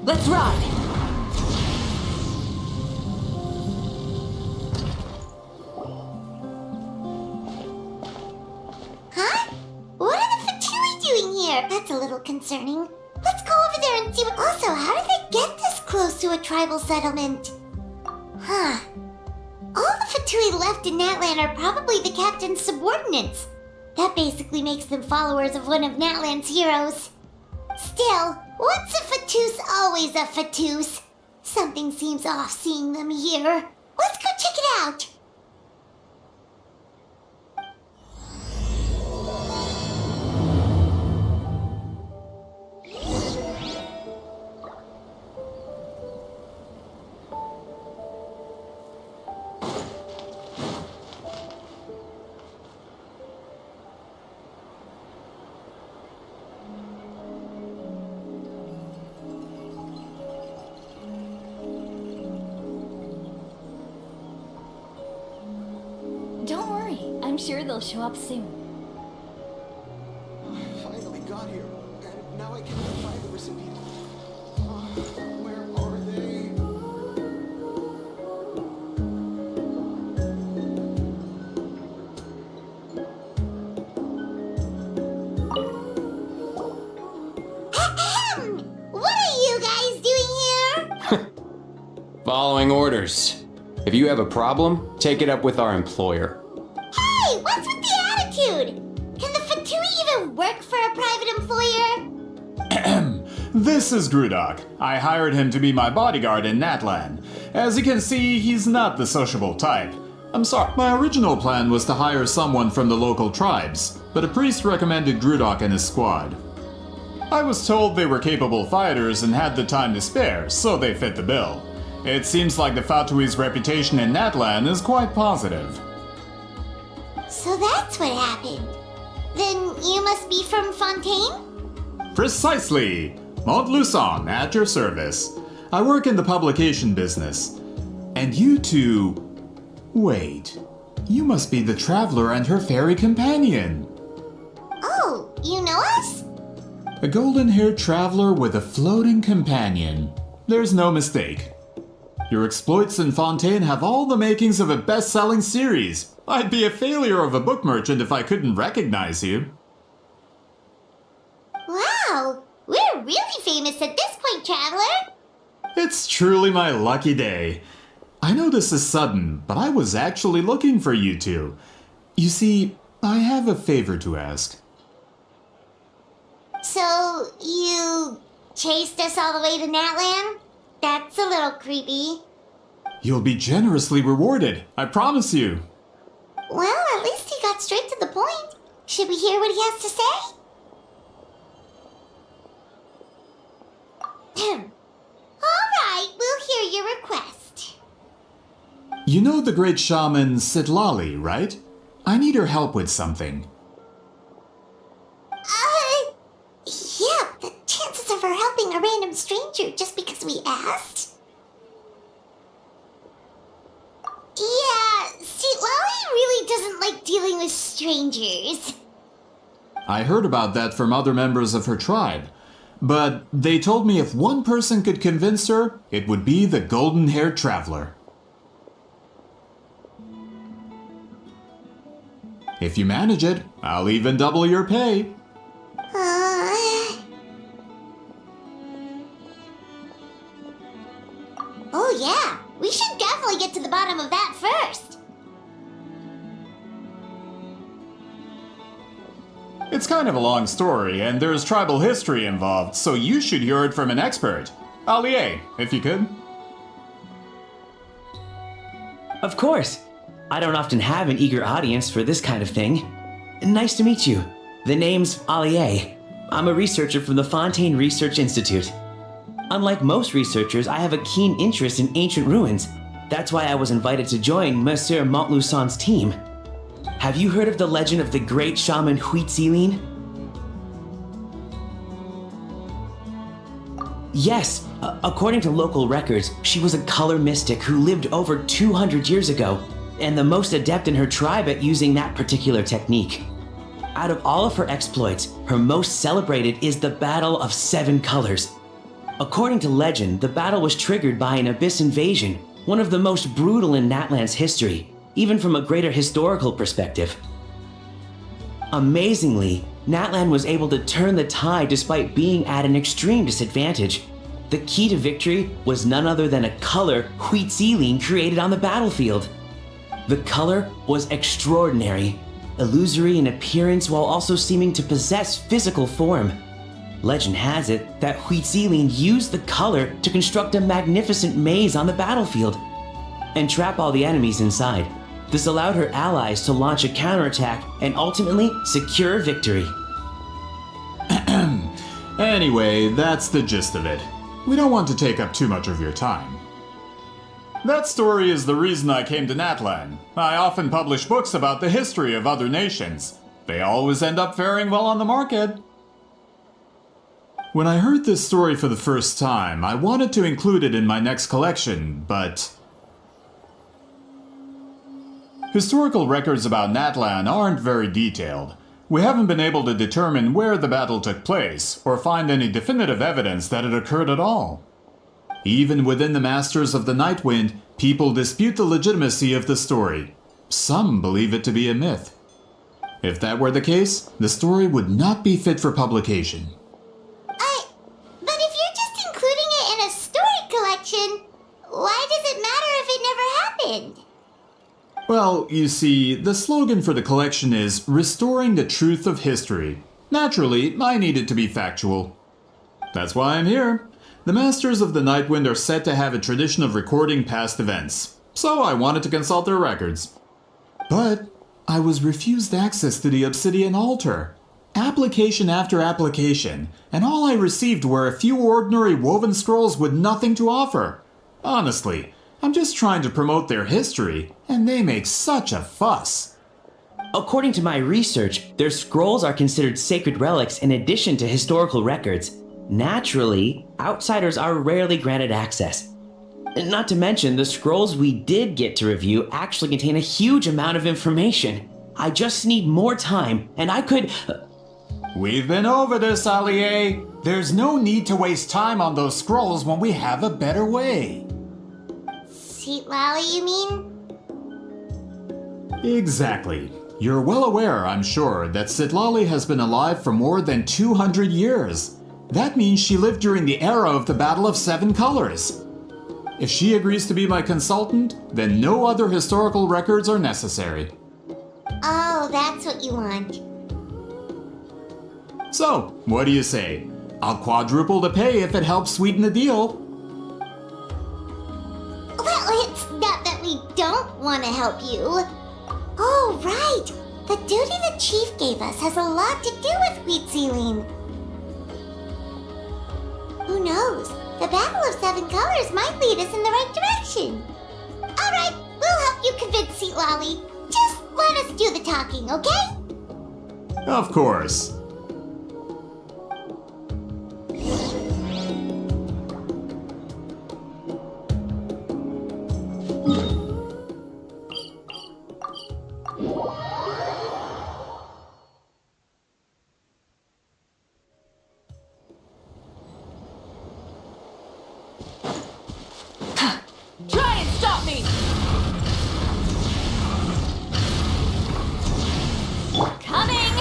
Let's ride! Huh? What are the Fatui doing here? That's a little concerning. Let's go over there and see what... Also, how did they get this close to a tribal settlement? Huh. All the Fatui left in Natlan are probably the captain's subordinates. That basically makes them followers of one of Natlan's heroes. Still, what's a Fatus always a Fatus? Something seems off seeing them here. Let's go check it out. Don't worry, I'm sure they'll show up soon. I finally got here, and now I can notify the recipient. Where are they? Ahem! What are you guys doing here? Following orders. If you have a problem, take it up with our employer. Hey, what's with the attitude? Can the Fatui even work for a private employer? This is Grudok. I hired him to be my bodyguard in Natlan. As you can see, he's not the sociable type. I'm sorry, my original plan was to hire someone from the local tribes, but a priest recommended Grudok and his squad. I was told they were capable fighters and had the time to spare, so they fit the bill. It seems like the Fatui's reputation in Natlan is quite positive. So that's what happened. Then you must be from Fontaine? Precisely! Montluçon, at your service. I work in the publication business. And you two... Wait. You must be the traveler and her fairy companion. Oh, you know us? A golden-haired traveler with a floating companion. There's no mistake. Your exploits in Fontaine have all the makings of a best-selling series. I'd be a failure of a book merchant if I couldn't recognize you. Wow, we're really famous at this point, traveler. It's truly my lucky day. I know this is sudden, but I was actually looking for you two. You see, I have a favor to ask. So, you chased us all the way to Natlan? That's a little creepy. You'll be generously rewarded, I promise you. Well, at least he got straight to the point. Should we hear what he has to say? Alright, we'll hear your request. You know the great shaman Citlali, right? I need her help with something. Yeah, the chances of her helping a random stranger just because we asked? Yeah, Citlali really doesn't like dealing with strangers. I heard about that from other members of her tribe. But they told me if one person could convince her, it would be the golden-haired traveler. If you manage it, I'll even double your pay. Oh yeah, we should definitely get to the bottom of that first. It's kind of a long story, and there's tribal history involved, so you should hear it from an expert. Allier, if you could. Of course. I don't often have an eager audience for this kind of thing. Nice to meet you. The name's Allier. I'm a researcher from the Fontaine Research Institute. Unlike most researchers, I have a keen interest in ancient ruins. That's why I was invited to join Monsieur Montluçon's team. Have you heard of the legend of the great shaman Citlali? Yes, according to local records, she was a color mystic who lived over 200 years ago, and the most adept in her tribe at using that particular technique. Out of all of her exploits, her most celebrated is the Battle of Seven Colors. According to legend, the battle was triggered by an abyss invasion, one of the most brutal in Natlan's history, even from a greater historical perspective. Amazingly, Natlan was able to turn the tide despite being at an extreme disadvantage. The key to victory was none other than a color Citlali created on the battlefield. The color was extraordinary, illusory in appearance while also seeming to possess physical form. Legend has it that Citlali used the color to construct a magnificent maze on the battlefield and trap all the enemies inside. This allowed her allies to launch a counterattack and ultimately secure victory. Anyway, that's the gist of it. We don't want to take up too much of your time. That story is the reason I came to Natlan. I often publish books about the history of other nations. They always end up faring well on the market. When I heard this story for the first time, I wanted to include it in my next collection, but historical records about Natlan aren't very detailed. We haven't been able to determine where the battle took place, or find any definitive evidence that it occurred at all. Even within the Masters of the Nightwind, people dispute the legitimacy of the story. Some believe it to be a myth. If that were the case, the story would not be fit for publication. But if you're just including it in a story collection, why does it matter if it never happened? Well, you see, the slogan for the collection is Restoring the Truth of History. Naturally, I need it to be factual. That's why I'm here. The Masters of the Nightwind are said to have a tradition of recording past events, so I wanted to consult their records. But I was refused access to the Obsidian Altar. Application after application, and all I received were a few ordinary woven scrolls with nothing to offer. Honestly, I'm just trying to promote their history, and they make such a fuss. According to my research, their scrolls are considered sacred relics in addition to historical records. Naturally, outsiders are rarely granted access. Not to mention, the scrolls we did get to review actually contain a huge amount of information. I just need more time, and I could... We've been over this, Allier. There's no need to waste time on those scrolls when we have a better way. Citlali, you mean? Exactly. You're well aware, I'm sure, that Citlali has been alive for more than 200 years. That means she lived during the era of the Battle of Seven Colors. If she agrees to be my consultant, then no other historical records are necessary. Oh, that's what you want. So, what do you say? I'll quadruple the pay if it helps sweeten the deal. Well, it's not that we don't want to help you. Oh, right. The duty the chief gave us has a lot to do with Citlali. Who knows? The Battle of Seven Colors might lead us in the right direction. All right, we'll help you convince Citlali. Just let us do the talking, okay? Of course. Try and stop me! Coming!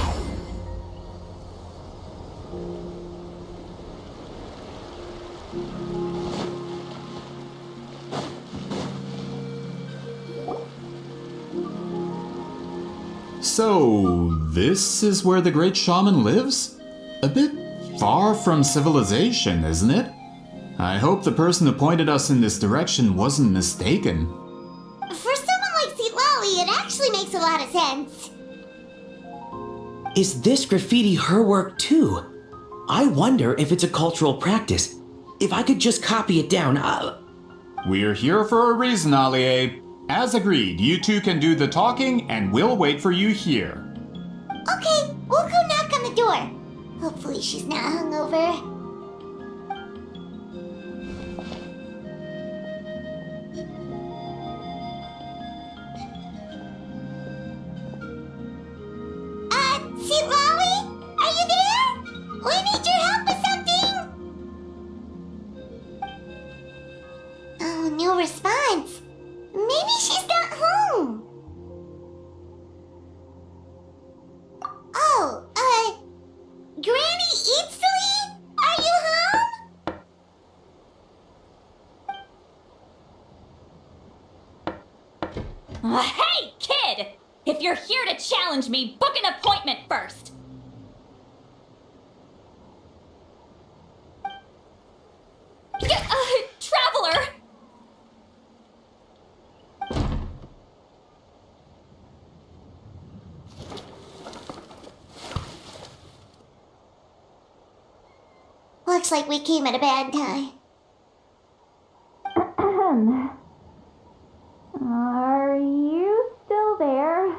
So, this is where the great shaman lives? A bit far from civilization, isn't it? I hope the person who pointed us in this direction wasn't mistaken. For someone like Citlali, it actually makes a lot of sense. Is this graffiti her work too? I wonder if it's a cultural practice. If I could just copy it down, We're here for a reason, Allier. As agreed, you two can do the talking and we'll wait for you here. Okay, we'll go knock on the door. Hopefully she's not hungover. Citlali? Are you there? We need your help with something! Oh, no response. Maybe she's not home. Oh, Granny Citlali? Are you home? Hey, kid! If you're here to challenge me, book an appointment first. Traveler! Looks like we came at a bad time. Are you still there?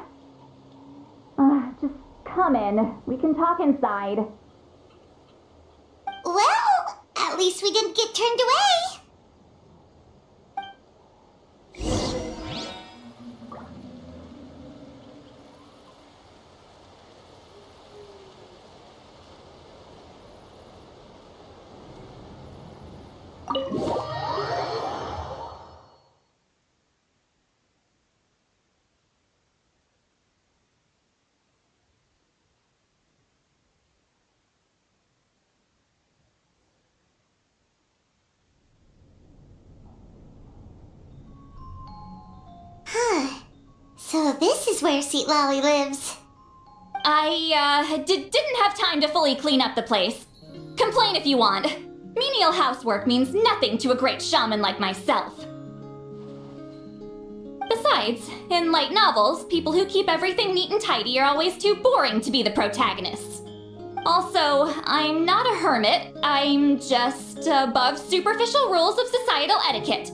Just come in. We can talk inside. Well, at least we didn't get turned away. So this is where Citlali lives. I, didn't have time to fully clean up the place. Complain if you want. Menial housework means nothing to a great shaman like myself. Besides, in light novels, people who keep everything neat and tidy are always too boring to be the protagonists. Also, I'm not a hermit. I'm just above superficial rules of societal etiquette.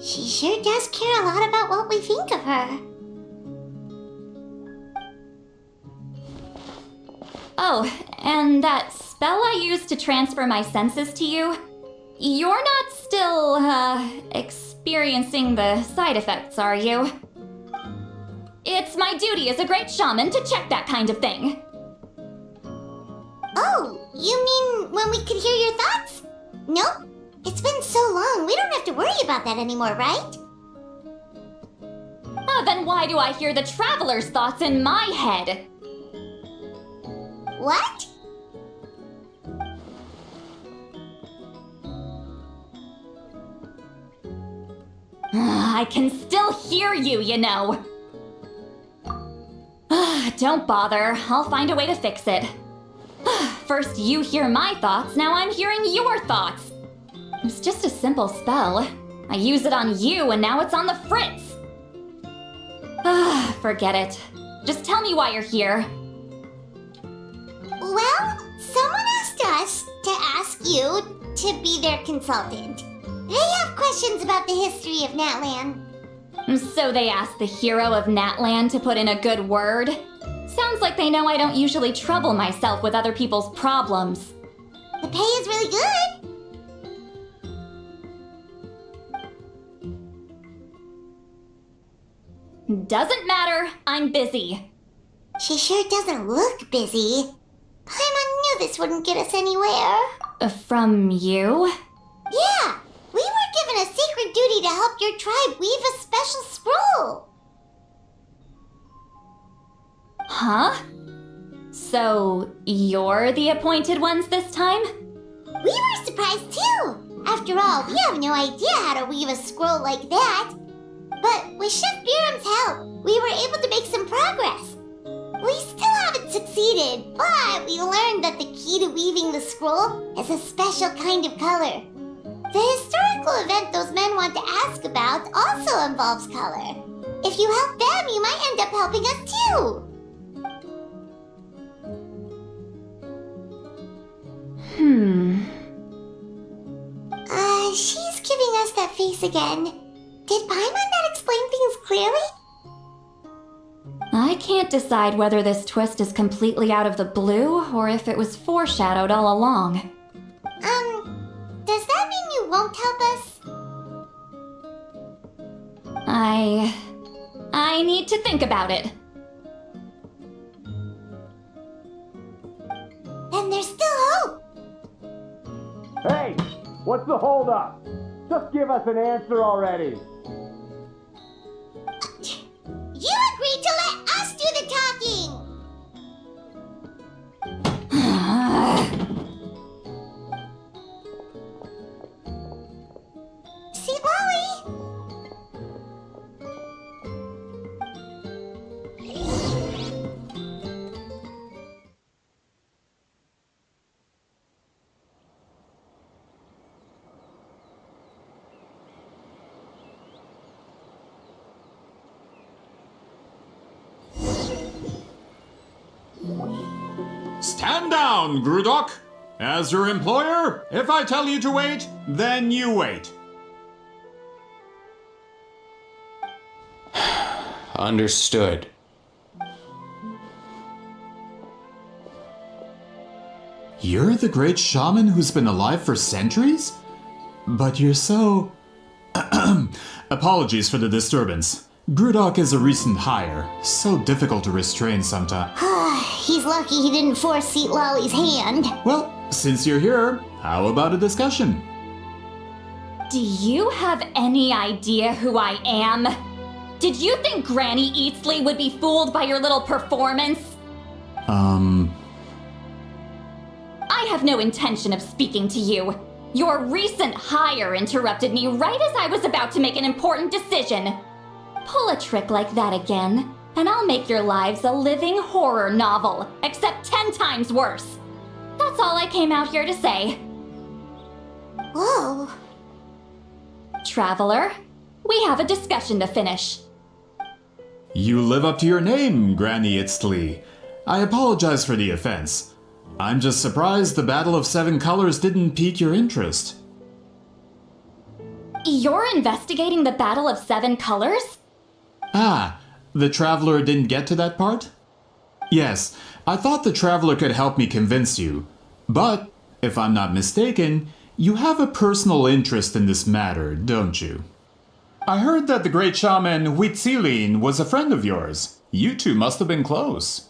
She sure does care a lot about what we think of her. Oh, and that spell I used to transfer my senses to you? You're not still, experiencing the side effects, are you? It's my duty as a great shaman to check that kind of thing. Oh, you mean when we could hear your thoughts? Nope. It's been so long, we don't have to worry about that anymore, right? Then why do I hear the traveler's thoughts in my head? What? I can still hear you, you know. Don't bother, I'll find a way to fix it. First you hear my thoughts, now I'm hearing your thoughts. It's just a simple spell. I use it on you and now it's on the fritz. Forget it. Just tell me why you're here. Well, someone asked us to ask you to be their consultant. They have questions about the history of Natlan. So they asked the hero of Natlan to put in a good word? Sounds like they know I don't usually trouble myself with other people's problems. The pay is really good. Doesn't matter, I'm busy. She sure doesn't look busy. Paimon knew this wouldn't get us anywhere. From you? Yeah, we were given a sacred duty to help your tribe weave a special scroll. Huh? So, you're the appointed ones this time? We were surprised too. After all, we have no idea how to weave a scroll like that. But with Chef Biram's help, we were able to make some progress. We still haven't succeeded, but we learned that the key to weaving the scroll is a special kind of color. The historical event those men want to ask about also involves color. If you help them, you might end up helping us too. She's giving us that face again. Did Paimon not explain things clearly? I can't decide whether this twist is completely out of the blue or if it was foreshadowed all along. Does that mean you won't help us? I need to think about it. Then there's still hope. Hey, what's the holdup? Just give us an answer already. You agreed to let us do the talking. Citlali! Stand down, Grudok! As your employer, if I tell you to wait, then you wait. Understood. You're the great shaman who's been alive for centuries? But you're so... Apologies for the disturbance. Grudok is a recent hire, so difficult to restrain sometimes. He's lucky he didn't force Citlali's hand. Well, since you're here, how about a discussion? Do you have any idea who I am? Did you think Granny Eatsley would be fooled by your little performance? I have no intention of speaking to you. Your recent hire interrupted me right as I was about to make an important decision. Pull a trick like that again, and I'll make your lives a living horror novel, except 10 times worse. That's all I came out here to say. Whoa. Traveler, we have a discussion to finish. You live up to your name, Granny Itztli. I apologize for the offense. I'm just surprised the Battle of Seven Colors didn't pique your interest. You're investigating the Battle of Seven Colors? Ah, the Traveler didn't get to that part? Yes, I thought the Traveler could help me convince you. But, if I'm not mistaken, you have a personal interest in this matter, don't you? I heard that the great shaman Huitzilin was a friend of yours. You two must have been close.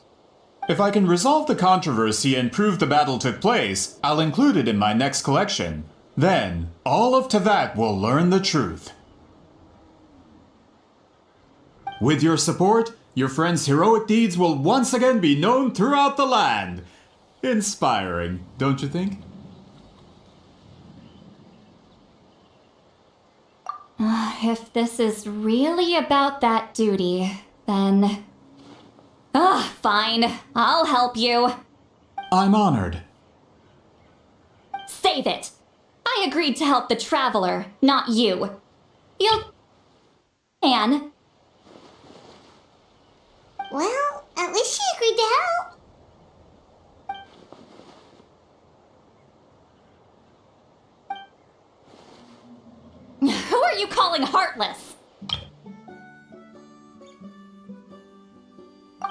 If I can resolve the controversy and prove the battle took place, I'll include it in my next collection. Then, all of Tevat will learn the truth. With your support, your friend's heroic deeds will once again be known throughout the land. Inspiring, don't you think? If this is really about that duty, then... fine. I'll help you. I'm honored. Save it. I agreed to help the Traveler, not you. You... Anne. Well, at least she agreed to help. Who are you calling heartless?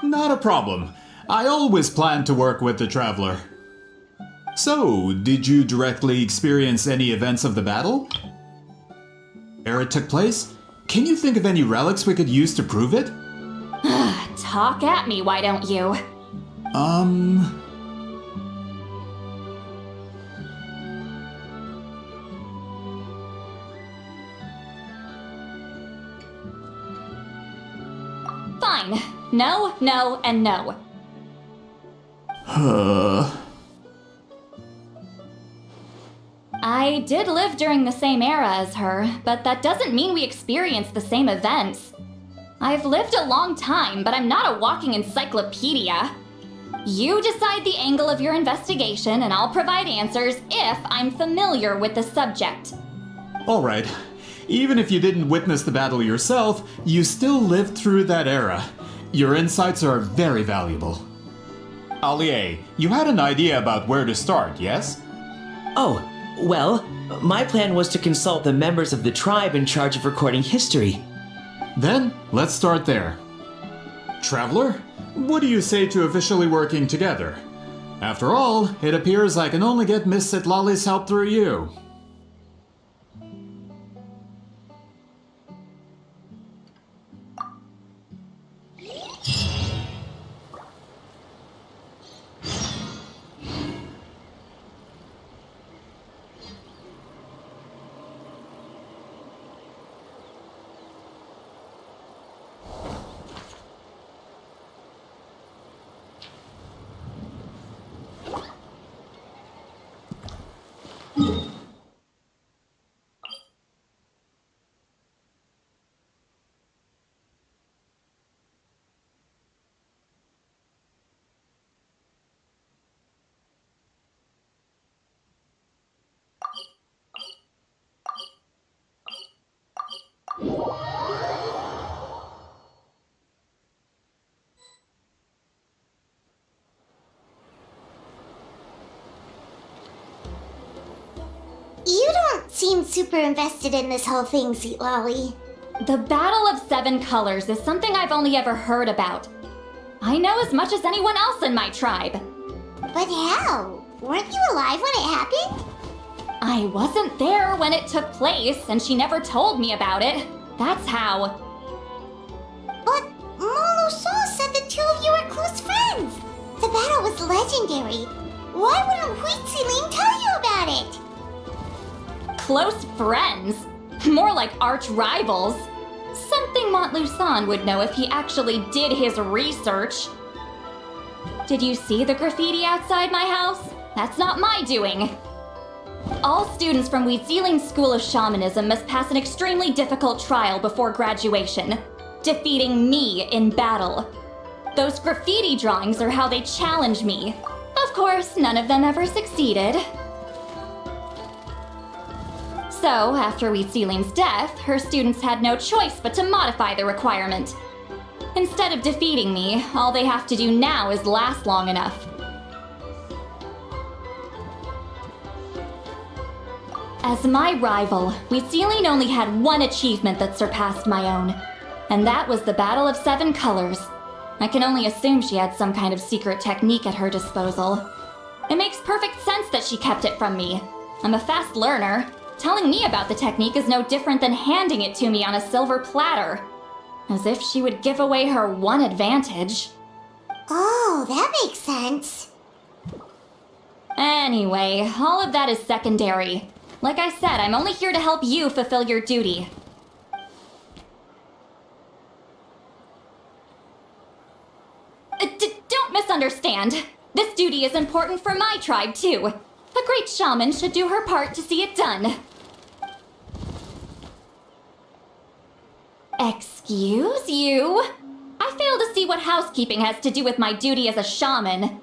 Not a problem. I always plan to work with the Traveler. So, did you directly experience any events of the battle? Where it took place? Can you think of any relics we could use to prove it? Talk at me, why don't you? Fine. No, no, and no. I did live during the same era as her, but that doesn't mean we experienced the same events. I've lived a long time, but I'm not a walking encyclopedia. You decide the angle of your investigation, and I'll provide answers if I'm familiar with the subject. Alright. Even if you didn't witness the battle yourself, you still lived through that era. Your insights are very valuable. Alie, you had an idea about where to start, yes? Oh, well, my plan was to consult the members of the tribe in charge of recording history. Then, let's start there. Traveler, what do you say to officially working together? After all, it appears I can only get Miss Citlali's help through you. You don't seem super invested in this whole thing, Citlali. The Battle of Seven Colors is something I've only ever heard about. I know as much as anyone else in my tribe. But how? Weren't you alive when it happened? I wasn't there when it took place, and she never told me about it. That's how. But Molo Sol said the two of you were close friends. The battle was legendary. Why wouldn't Citlali tell you about it? Close friends? More like arch rivals. Something Montluçon would know if he actually did his research. Did you see the graffiti outside my house? That's not my doing. All students from Wheatsealing's School of Shamanism must pass an extremely difficult trial before graduation, defeating me in battle. Those graffiti drawings are how they challenge me. Of course, none of them ever succeeded. So, after Wheatsealing's death, her students had no choice but to modify the requirement. Instead of defeating me, all they have to do now is last long enough. As my rival, Wheatsealing only had one achievement that surpassed my own, and that was the Battle of Seven Colors. I can only assume she had some kind of secret technique at her disposal. It makes perfect sense that she kept it from me. I'm a fast learner. Telling me about the technique is no different than handing it to me on a silver platter. As if she would give away her one advantage. Oh, that makes sense. Anyway, all of that is secondary. Like I said, I'm only here to help you fulfill your duty. Don't misunderstand. This duty is important for my tribe, too. A great shaman should do her part to see it done. Excuse you? I fail to see what housekeeping has to do with my duty as a shaman.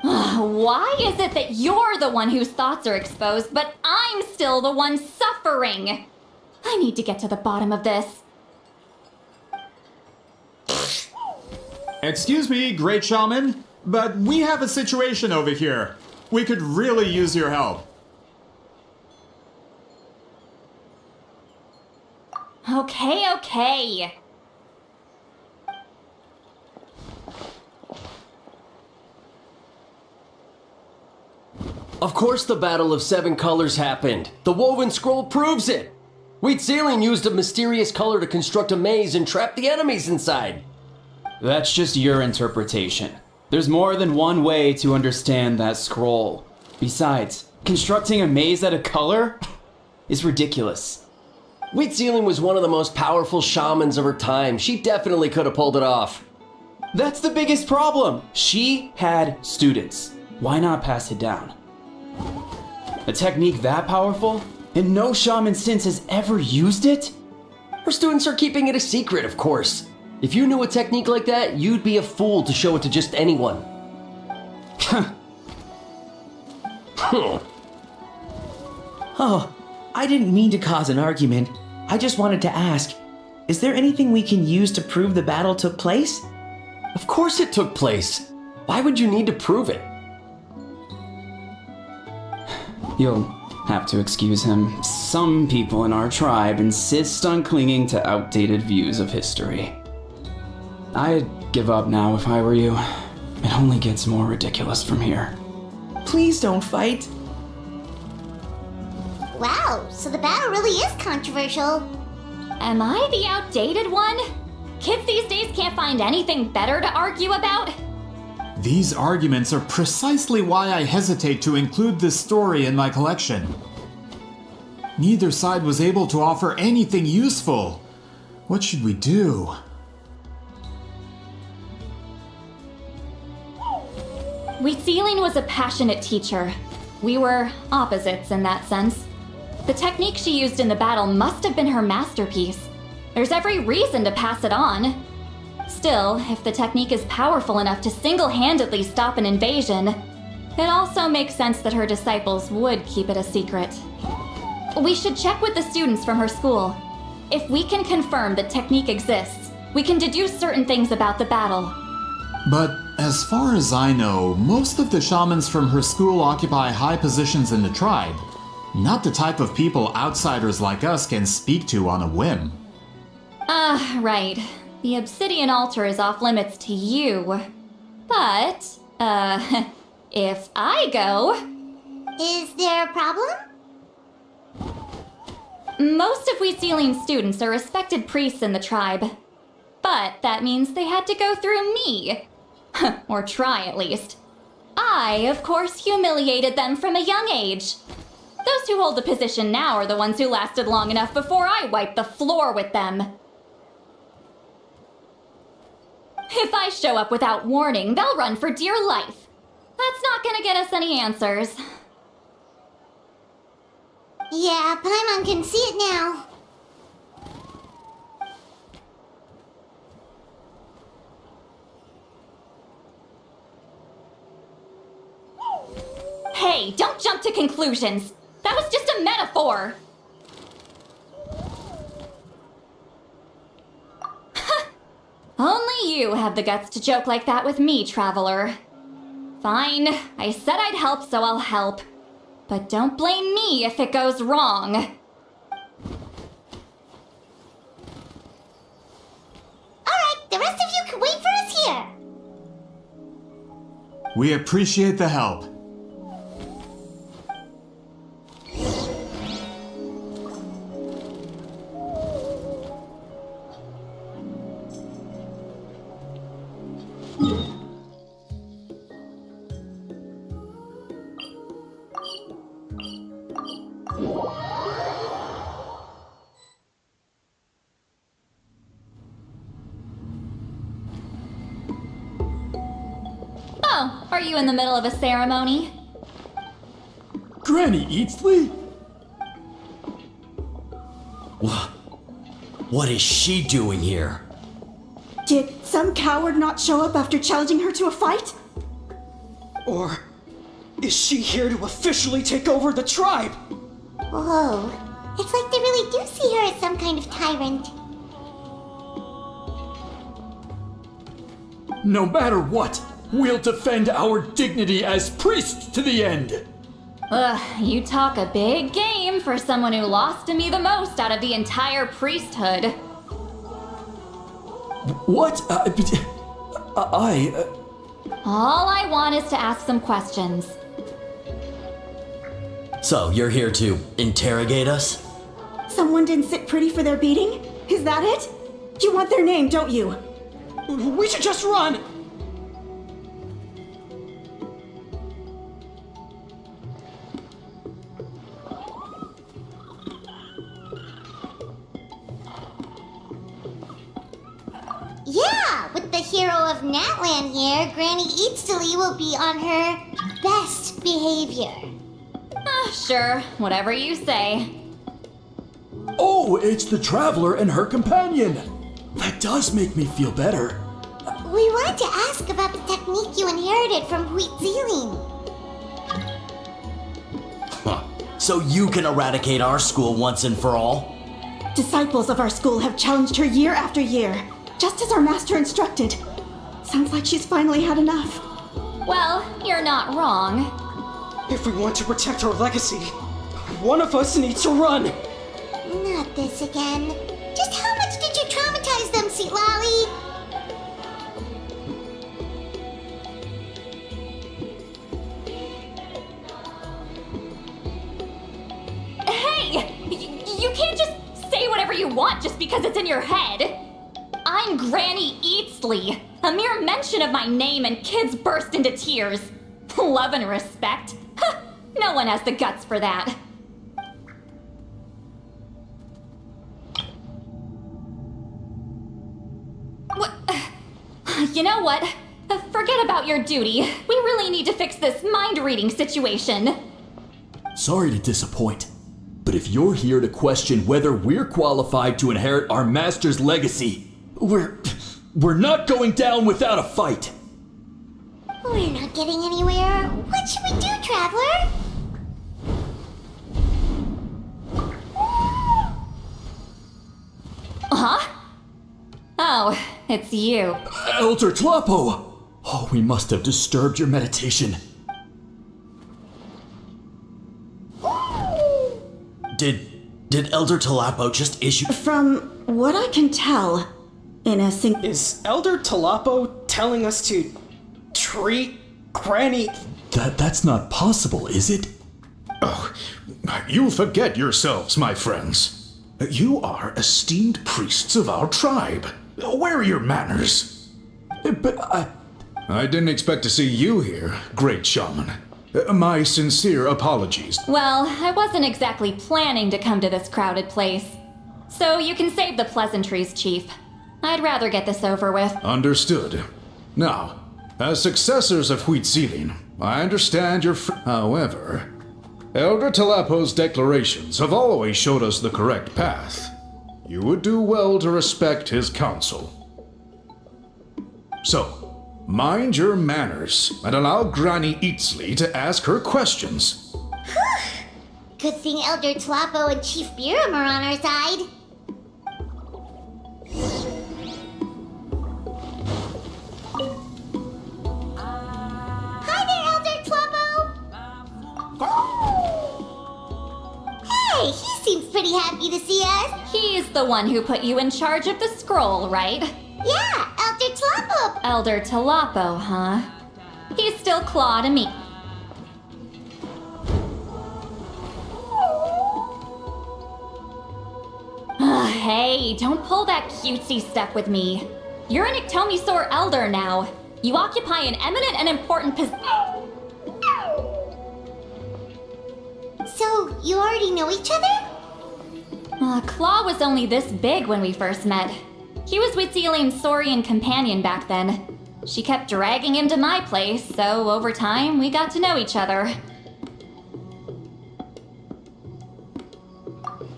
Why is it that you're the one whose thoughts are exposed, but I'm still the one suffering? I need to get to the bottom of this. Excuse me, great shaman, but we have a situation over here. We could really use your help. Okay. Of course the Battle of Seven Colors happened. The woven scroll proves it. Wheatsealing used a mysterious color to construct a maze and trap the enemies inside. That's just your interpretation. There's more than one way to understand that scroll. Besides, constructing a maze out of color is ridiculous. Wheatsealing was one of the most powerful shamans of her time. She definitely could have pulled it off. That's the biggest problem. She had students. Why not pass it down? A technique that powerful? And no shaman since has ever used it? Her students are keeping it a secret, of course. If you knew a technique like that, you'd be a fool to show it to just anyone. Oh, I didn't mean to cause an argument. I just wanted to ask, is there anything we can use to prove the battle took place? Of course it took place. Why would you need to prove it? You'll have to excuse him. Some people in our tribe insist on clinging to outdated views of history. I'd give up now if I were you. It only gets more ridiculous from here. Please don't fight. Wow, so the battle really is controversial. Am I the outdated one? Kids these days can't find anything better to argue about? These arguments are precisely why I hesitate to include this story in my collection. Neither side was able to offer anything useful. What should we do? Celine was a passionate teacher. We were opposites in that sense. The technique she used in the battle must have been her masterpiece. There's every reason to pass it on. Still, if the technique is powerful enough to single-handedly stop an invasion, it also makes sense that her disciples would keep it a secret. We should check with the students from her school. If we can confirm the technique exists, we can deduce certain things about the battle. But as far as I know, most of the shamans from her school occupy high positions in the tribe. Not the type of people outsiders like us can speak to on a whim. Right. The obsidian altar is off limits to you. But, if I go... Is there a problem? Most of Celine's students are respected priests in the tribe. But that means they had to go through me. Or try, at least. I, of course, humiliated them from a young age. Those who hold the position now are the ones who lasted long enough before I wiped the floor with them. If I show up without warning, they'll run for dear life. That's not gonna get us any answers. Yeah, Paimon can see it now. Hey, don't jump to conclusions. That was just a metaphor. Only you have the guts to joke like that with me, traveler. Fine, I said I'd help, so I'll help. But don't blame me if it goes wrong. Alright, the rest of you can wait for us here. We appreciate the help. Oh, are you in the middle of a ceremony? Granny Eatsley? What is she doing here? Did some coward not show up after challenging her to a fight? Or is she here to officially take over the tribe? Whoa. It's like they really do see her as some kind of tyrant. No matter what, we'll defend our dignity as priests to the end. Ugh, you talk a big game for someone who lost to me the most out of the entire priesthood. What? All I want is to ask some questions. So, you're here to interrogate us? Someone didn't sit pretty for their beating? Is that it? You want their name, don't you? We should just run! Yeah, with the hero of Natlan here, Granny Eatsley will be on her best behavior. Sure, whatever you say. Oh, it's the traveler and her companion. That does make me feel better. We wanted to ask about the technique you inherited from Celine. so you can eradicate our school once and for all. Disciples of our school have challenged her year after year, just as our master instructed. Sounds like she's finally had enough. Well, you're not wrong. If we want to protect our legacy, one of us needs to run. Not this again. Just how much did you traumatize them, Citlali? Hey! You can't just say whatever you want just because it's in your head. I'm Granny Eatsley. A mere mention of my name and kids burst into tears. Love and respect? No one has the guts for that. You know what? Forget about your duty. We really need to fix this mind-reading situation. Sorry to disappoint, but if you're here to question whether we're qualified to inherit our master's legacy, we're not going down without a fight. We're not getting anywhere. What should we do, Traveler? Huh? Oh, it's you. Elder Tlapo! Oh, we must have disturbed your meditation. Did Elder Tlapo just issue... From what I can tell, in a Is Elder Tlapo telling us to treat Granny... That's not possible, is it? Oh, you forget yourselves, my friends. You are esteemed priests of our tribe. Where are your manners? But I didn't expect to see you here, great shaman. My sincere apologies. Well, I wasn't exactly planning to come to this crowded place. So you can save the pleasantries, Chief. I'd rather get this over with. Understood. Now, as successors of Huitzilin, I understand your However, Elder Tlapo's declarations have always showed us the correct path. You would do well to respect his counsel. So, mind your manners and allow Granny Eatsley to ask her questions. Good thing Elder Tlapo and Chief Biram are on our side. Hi there, Elder Tlapo! Hey, he seems pretty happy to see us. He's the one who put you in charge of the scroll, right? Yeah, Elder Tlapo. Elder Tlapo, huh? He's still claw to me. Hey, don't pull that cutesy stuff with me. You're an Iktomi-Sor elder now. You occupy an eminent and important position. So, you already know each other? Claw was only this big when we first met. He was with Zeline's Saurian companion back then. She kept dragging him to my place, so over time, we got to know each other.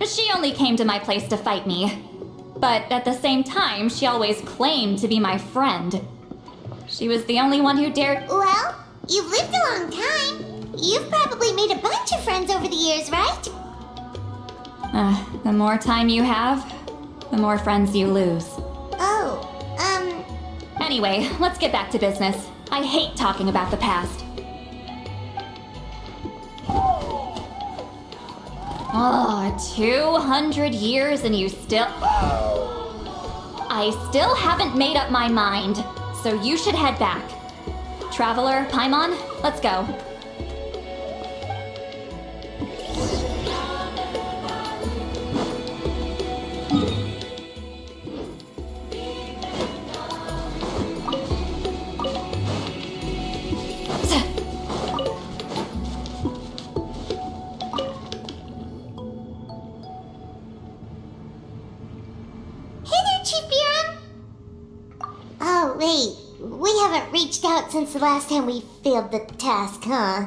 She only came to my place to fight me. But at the same time, she always claimed to be my friend. She was the only one who dared— Well, you've lived a long time. You've probably made a bunch of friends over the years, right? The more time you have, the more friends you lose. Oh, Anyway, let's get back to business. I hate talking about the past. Oh, 200 years and you still— I still haven't made up my mind, so you should head back. Traveler, Paimon, let's go. Oh, wait. We haven't reached out since the last time we failed the task, huh?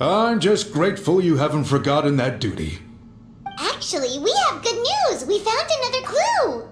I'm just grateful you haven't forgotten that duty. Actually, we have good news! We found another clue!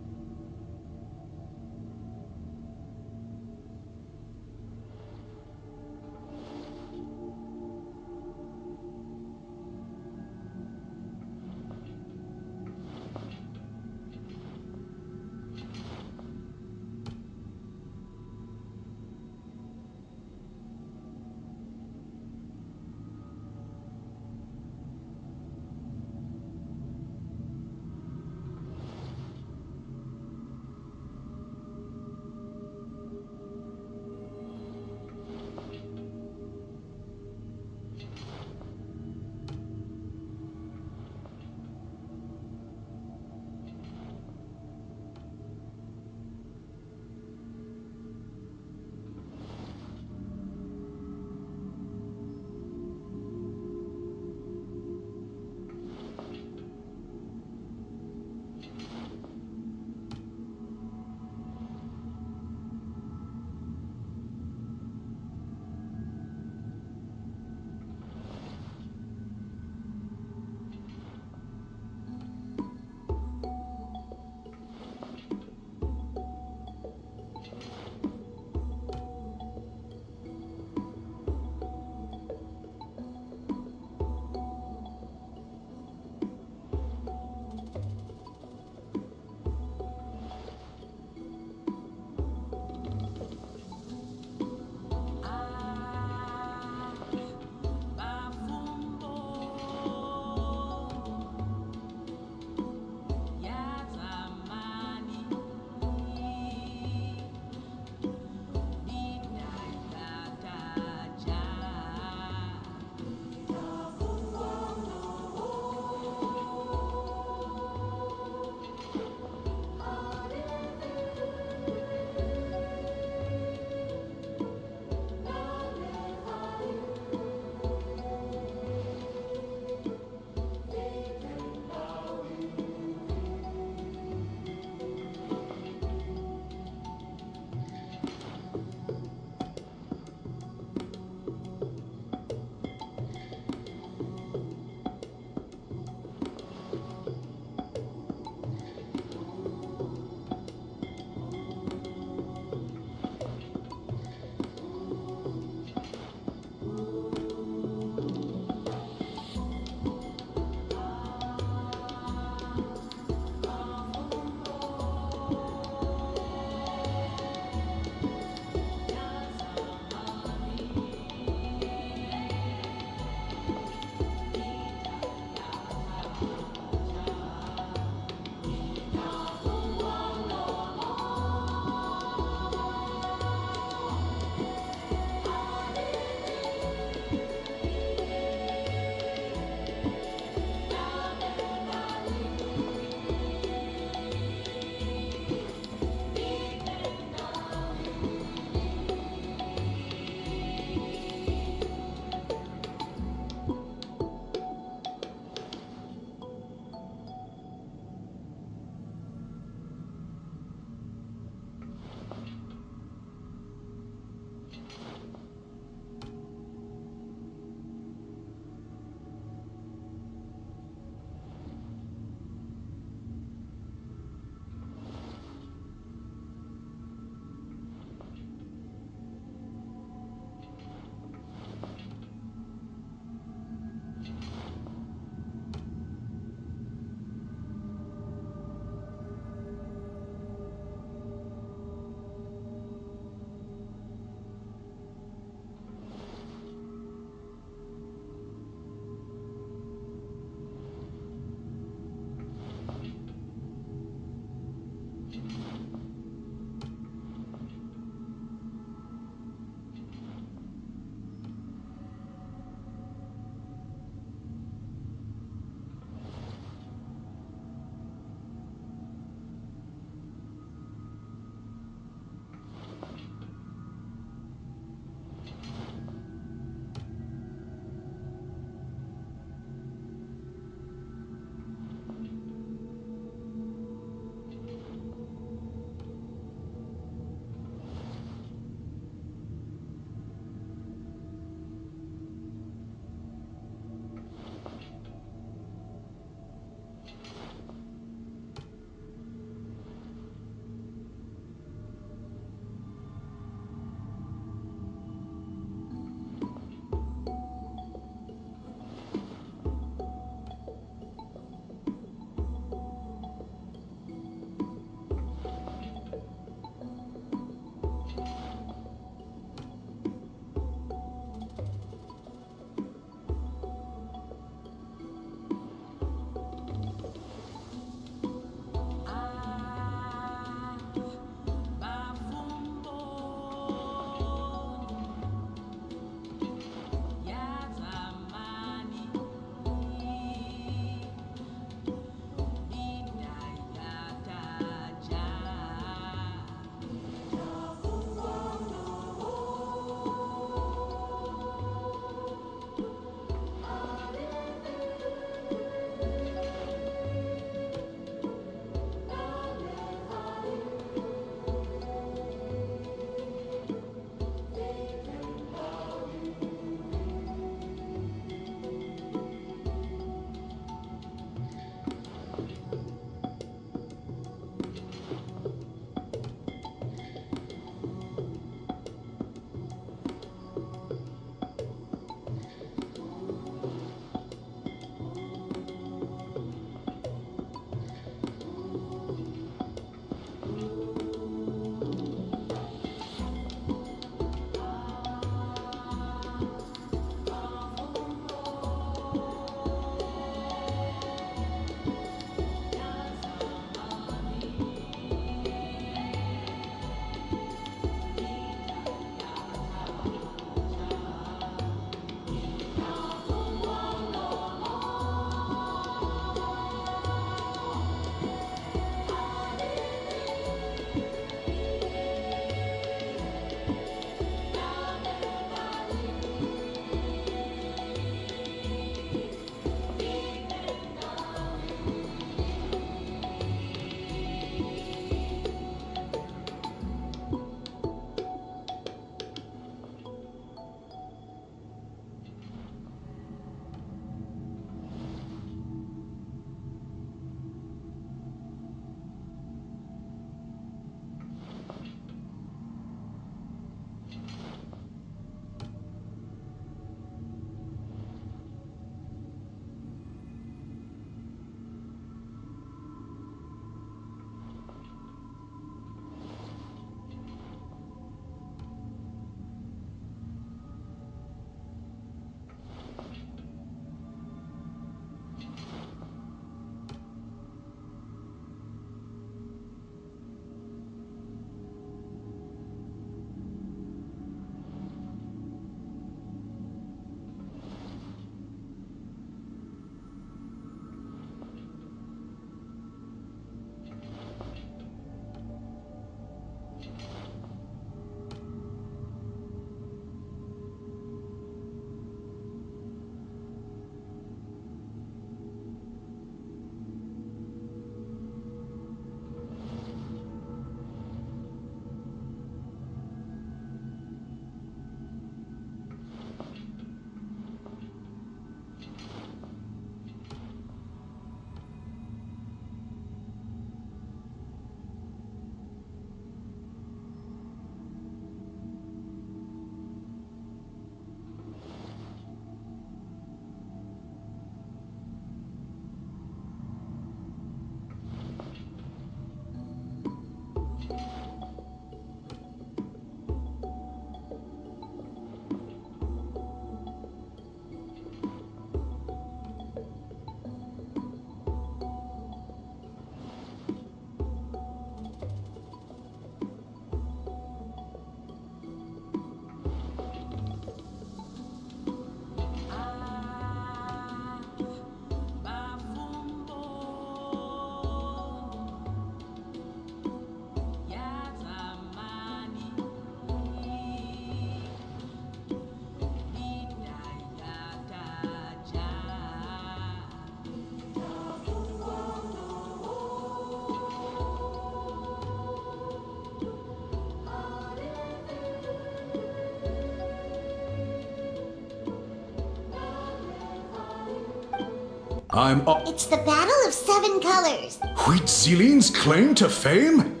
It's the Battle of Seven Colors. Huitziline's claim to fame?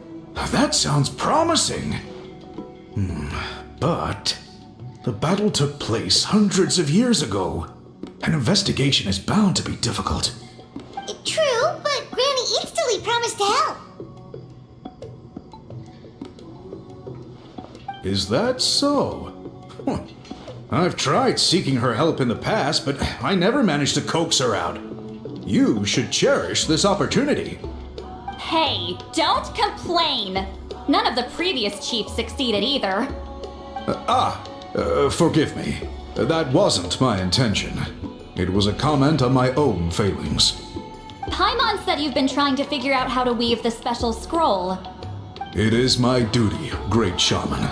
That sounds promising. But the battle took place hundreds of years ago. An investigation is bound to be difficult. True, but Granny instantly promised to help. Is that so? Huh. I've tried seeking her help in the past, but I never managed to coax her out. You should cherish this opportunity. Hey, don't complain! None of the previous chiefs succeeded either. Forgive me. That wasn't my intention. It was a comment on my own failings. Paimon said you've been trying to figure out how to weave the special scroll. It is my duty, great shaman.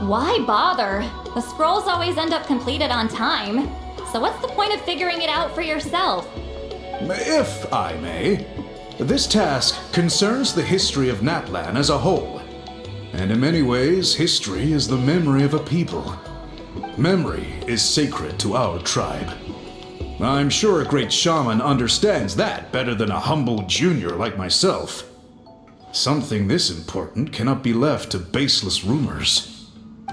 Why bother? The scrolls always end up completed on time. So what's the point of figuring it out for yourself? If I may, this task concerns the history of Natlan as a whole. And in many ways, history is the memory of a people. Memory is sacred to our tribe. I'm sure a great shaman understands that better than a humble junior like myself. Something this important cannot be left to baseless rumors.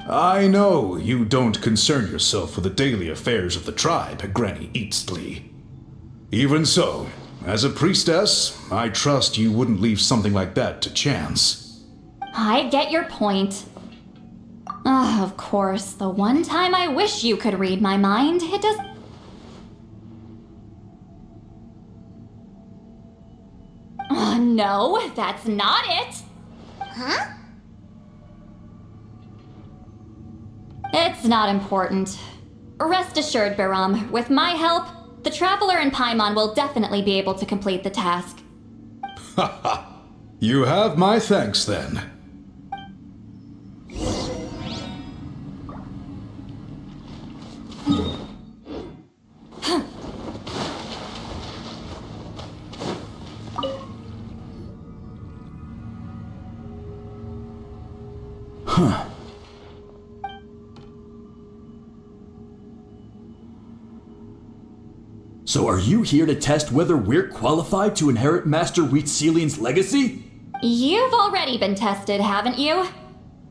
I know you don't concern yourself with the daily affairs of the tribe, Granny Citlali. Even so, as a priestess, I trust you wouldn't leave something like that to chance. I get your point. Of course, the one time I wish you could read my mind, it does... No, that's not it! Huh? It's not important. Rest assured, Biram, with my help, the Traveler and Paimon will definitely be able to complete the task. Haha, you have my thanks then. So are you here to test whether we're qualified to inherit Master Huitziline's legacy? You've already been tested, haven't you?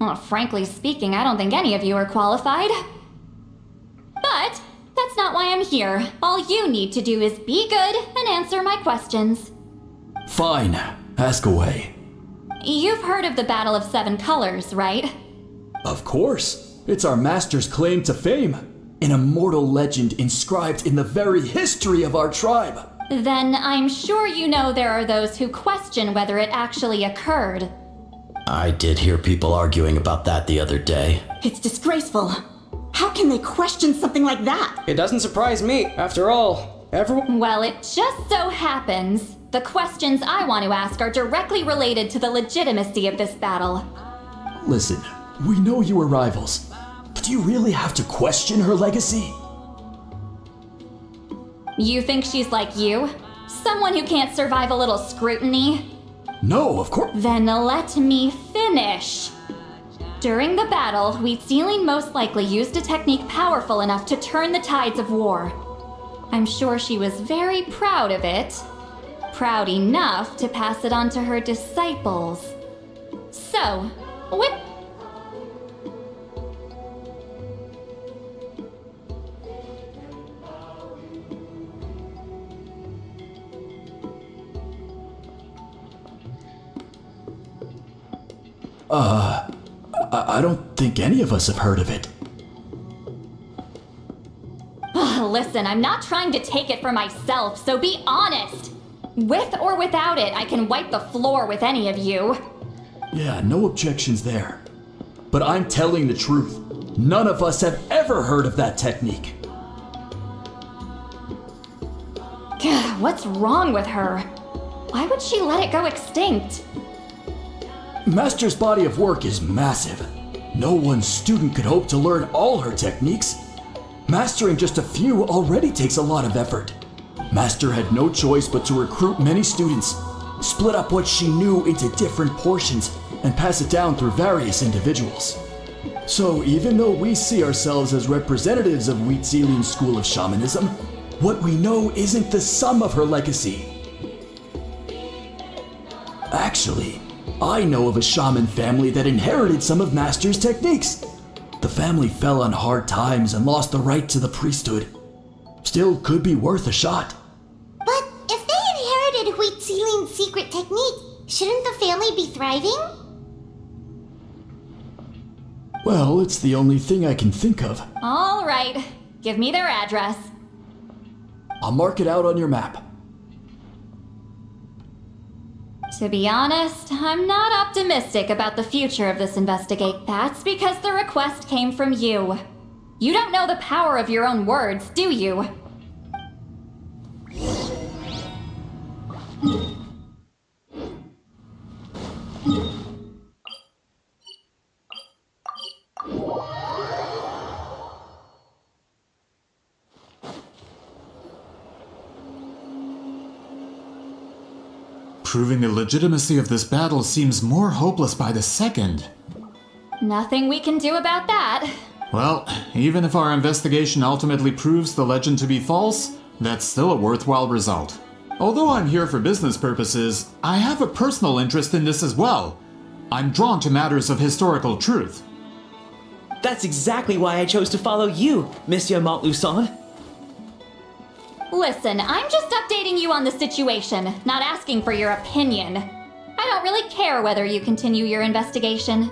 Well, frankly speaking, I don't think any of you are qualified. But that's not why I'm here. All you need to do is be good and answer my questions. Fine, ask away. You've heard of the Battle of Seven Colors, right? Of course. It's our master's claim to fame. An immortal legend inscribed in the very history of our tribe. Then I'm sure you know there are those who question whether it actually occurred. I did hear people arguing about that the other day. It's disgraceful. How can they question something like that? It doesn't surprise me. After all, everyone... Well, it just so happens the questions I want to ask are directly related to the legitimacy of this battle. Listen, we know you were rivals. But do you really have to question her legacy? You think she's like you? Someone who can't survive a little scrutiny? No, of course. Then let me finish. During the battle, Huitziline most likely used a technique powerful enough to turn the tides of war. I'm sure she was very proud of it. Proud enough to pass it on to her disciples. So, with... I don't think any of us have heard of it. Listen, I'm not trying to take it for myself, so be honest. With or without it, I can wipe the floor with any of you. Yeah, no objections there. But I'm telling the truth. None of us have ever heard of that technique. What's wrong with her? Why would she let it go extinct? Master's body of work is massive. No one student could hope to learn all her techniques. Mastering just a few already takes a lot of effort. Master had no choice but to recruit many students, split up what she knew into different portions, and pass it down through various individuals. So even though we see ourselves as representatives of Huitziline's school of shamanism, What we know isn't the sum of her legacy. Actually, I know of a shaman family that inherited some of Master's techniques. The family fell on hard times and lost the right to the priesthood. Still could be worth a shot. But if they inherited Huit Sealing's secret technique, shouldn't the family be thriving? Well, it's the only thing I can think of. All right, give me their address. I'll mark it out on your map. To be honest, I'm not optimistic about the future of this investigate. That's because the request came from you. You don't know the power of your own words, do you? Proving the legitimacy of this battle seems more hopeless by the second. Nothing we can do about that. Well, even if our investigation ultimately proves the legend to be false, that's still a worthwhile result. Although I'm here for business purposes, I have a personal interest in this as well. I'm drawn to matters of historical truth. That's exactly why I chose to follow you, Monsieur Montluçon. Listen, I'm just updating you on the situation, not asking for your opinion. I don't really care whether you continue your investigation.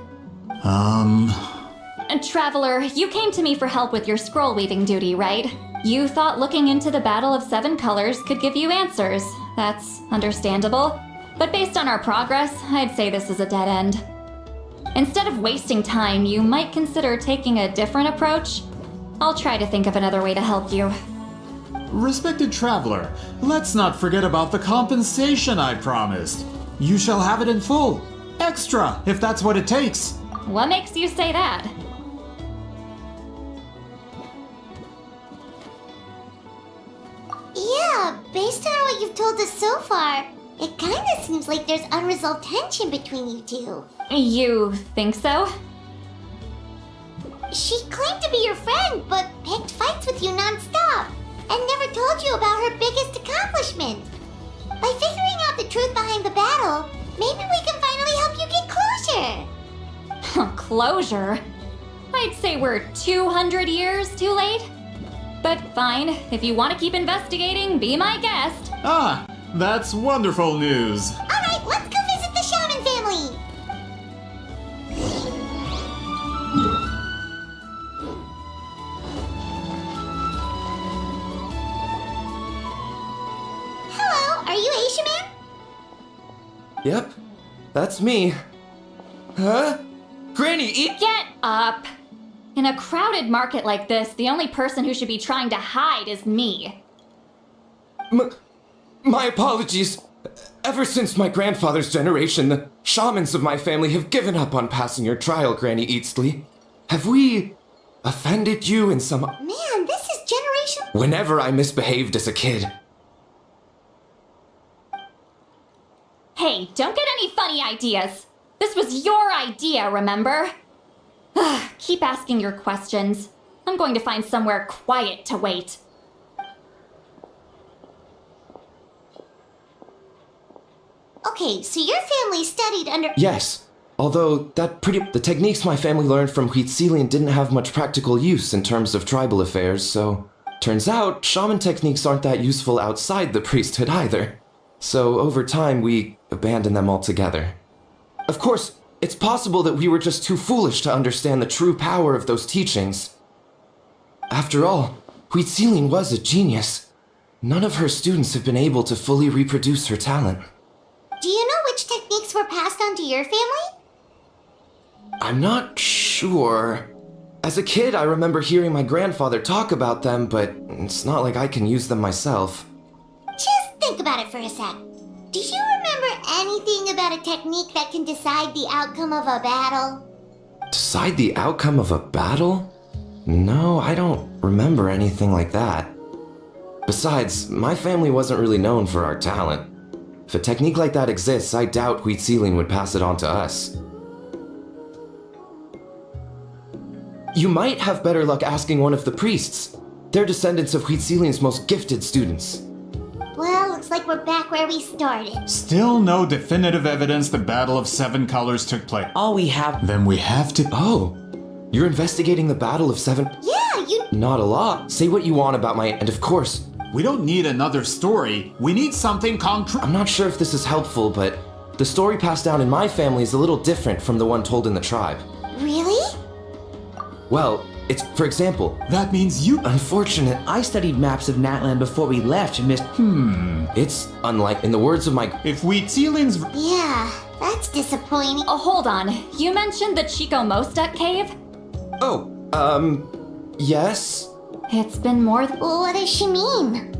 Traveler, you came to me for help with your scroll weaving duty, right? You thought looking into the Battle of Seven Colors could give you answers. That's understandable. But based on our progress, I'd say this is a dead end. Instead of wasting time, you might consider taking a different approach. I'll try to think of another way to help you. Respected traveler, let's not forget about the compensation I promised. You shall have it in full. Extra, if that's what it takes. What makes you say that? Yeah, based on what you've told us so far, it kinda seems like there's unresolved tension between you two. You think so? She claimed to be your friend, but picked fights with you non-stop, and never told you about her biggest accomplishment. By figuring out the truth behind the battle, maybe we can finally help you get closure. Closure? I'd say we're 200 years too late. But fine, if you want to keep investigating, be my guest. Ah, that's wonderful news. Alright, let's go visit the shaman family. Hello, are you Asia Man? Yep, that's me. Huh? Granny, eat— Get up! In a crowded market like this, the only person who should be trying to hide is me. My apologies. Ever since my grandfather's generation, the shamans of my family have given up on passing your trial, Granny Eatsley. Have we offended you in some— Man, this is generation— Whenever I misbehaved as a kid. Hey, don't get any funny ideas. This was your idea, remember? Keep asking your questions. I'm going to find somewhere quiet to wait. Okay, so your family studied under— Yes, although the techniques my family learned from Huit Sealing didn't have much practical use in terms of tribal affairs, so turns out shaman techniques aren't that useful outside the priesthood either. So over time we abandoned them altogether. Of course, it's possible that we were just too foolish to understand the true power of those teachings. After all, Huit Sealing was a genius. None of her students have been able to fully reproduce her talent. Do you know which techniques were passed on to your family? I'm not sure. As a kid, I remember hearing my grandfather talk about them, but it's not like I can use them myself. Just think about it for a sec. Do you remember anything about a technique that can decide the outcome of a battle? Decide the outcome of a battle? No, I don't remember anything like that. Besides, my family wasn't really known for our talent. If a technique like that exists, I doubt Huit Sealing would pass it on to us. You might have better luck asking one of the priests. They're descendants of Huitzilian's most gifted students. Well, looks like we're back where we started. Still no definitive evidence the Battle of Seven Colors took place. All we have. Then we have to. Oh, you're investigating the Battle of Seven? Yeah, you... Not a lot. Say what you want about my. And of course. We don't need another story. We need something concrete. I'm not sure if this is helpful, but the story passed down in my family is a little different from the one told in the tribe. Really? Well, it's, for example. That means you. Unfortunate. I studied maps of Natland before we left, Miss. It's unlike, in the words of my. If Huitzilian's. Yeah, that's disappointing. Oh, hold on. You mentioned the Chico Mostek cave? Oh, yes? It's been more What does she mean?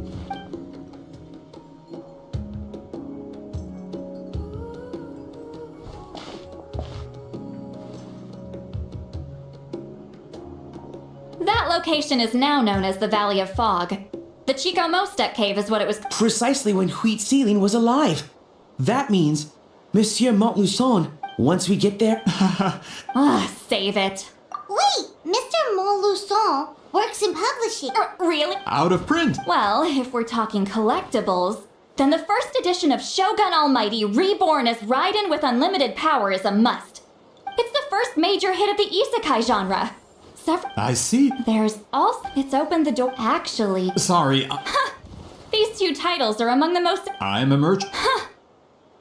That location is now known as the Valley of Fog. The Chico Mostek cave is what it was. Precisely when Huitzilin was alive. That means, Monsieur Montluçon, once we get there. Save it. Wait, Mr. Montluçon works in publishing. Really? Out of print. Well, if we're talking collectibles, then the first edition of Shogun Almighty Reborn as Raiden with unlimited power is a must. It's the first major hit of the isekai genre. I see. There's also... It's opened the door... Actually... Sorry. These two titles are among the most... I'm a merchant.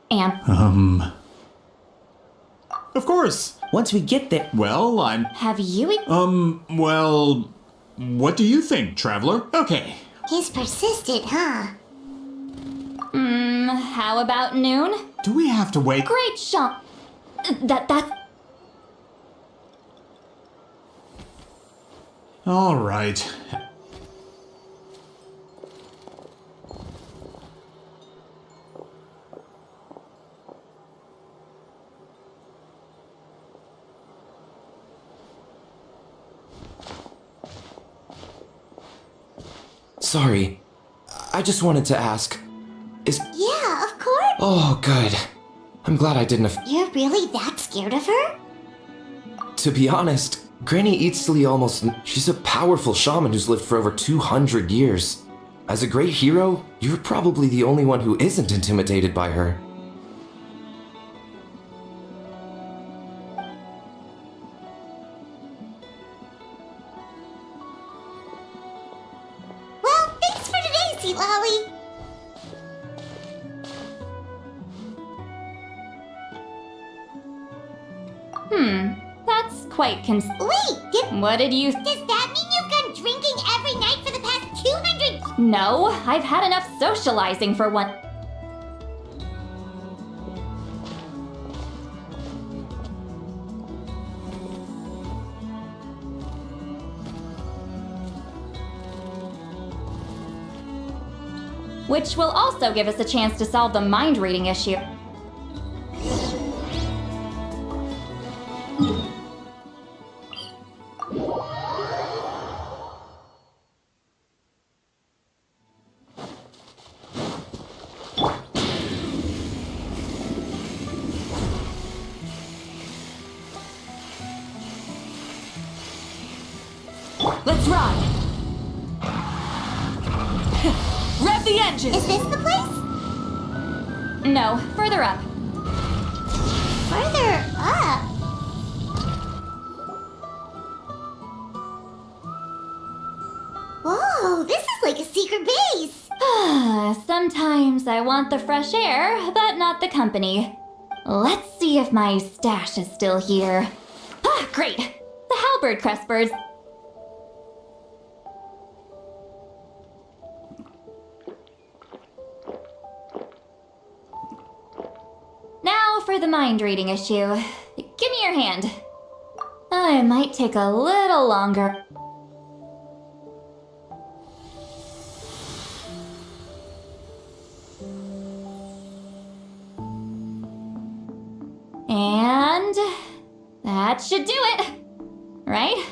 And... Of course. Once we get there... Well, I'm... Have you... Well... What do you think, traveler? Okay. He's persistent, huh? How about noon? Do we have to wait? Great shot. That's... All right. Sorry. I just wanted to ask. Yeah, of course. Oh, good. I'm glad I didn't have. You're really that scared of her? To be honest, Granny Citlali almost. She's a powerful shaman who's lived for over 200 years. As a great hero, you're probably the only one who isn't intimidated by her. Well, thanks for today, Citlali. That's quite Wait, What did you... Does that mean you've gone drinking every night for the past 200... No, I've had enough socializing for one... Which will also give us a chance to solve the mind reading issue. Let's ride! Rev the engine! Is this the place? No, further up. Further up? Whoa, this is like a secret base! Sometimes I want the fresh air, but not the company. Let's see if my stash is still here. Ah, great! The halberd crestbirds. Now for the mind reading issue. Give me your hand. It might take a little longer. And that should do it, right?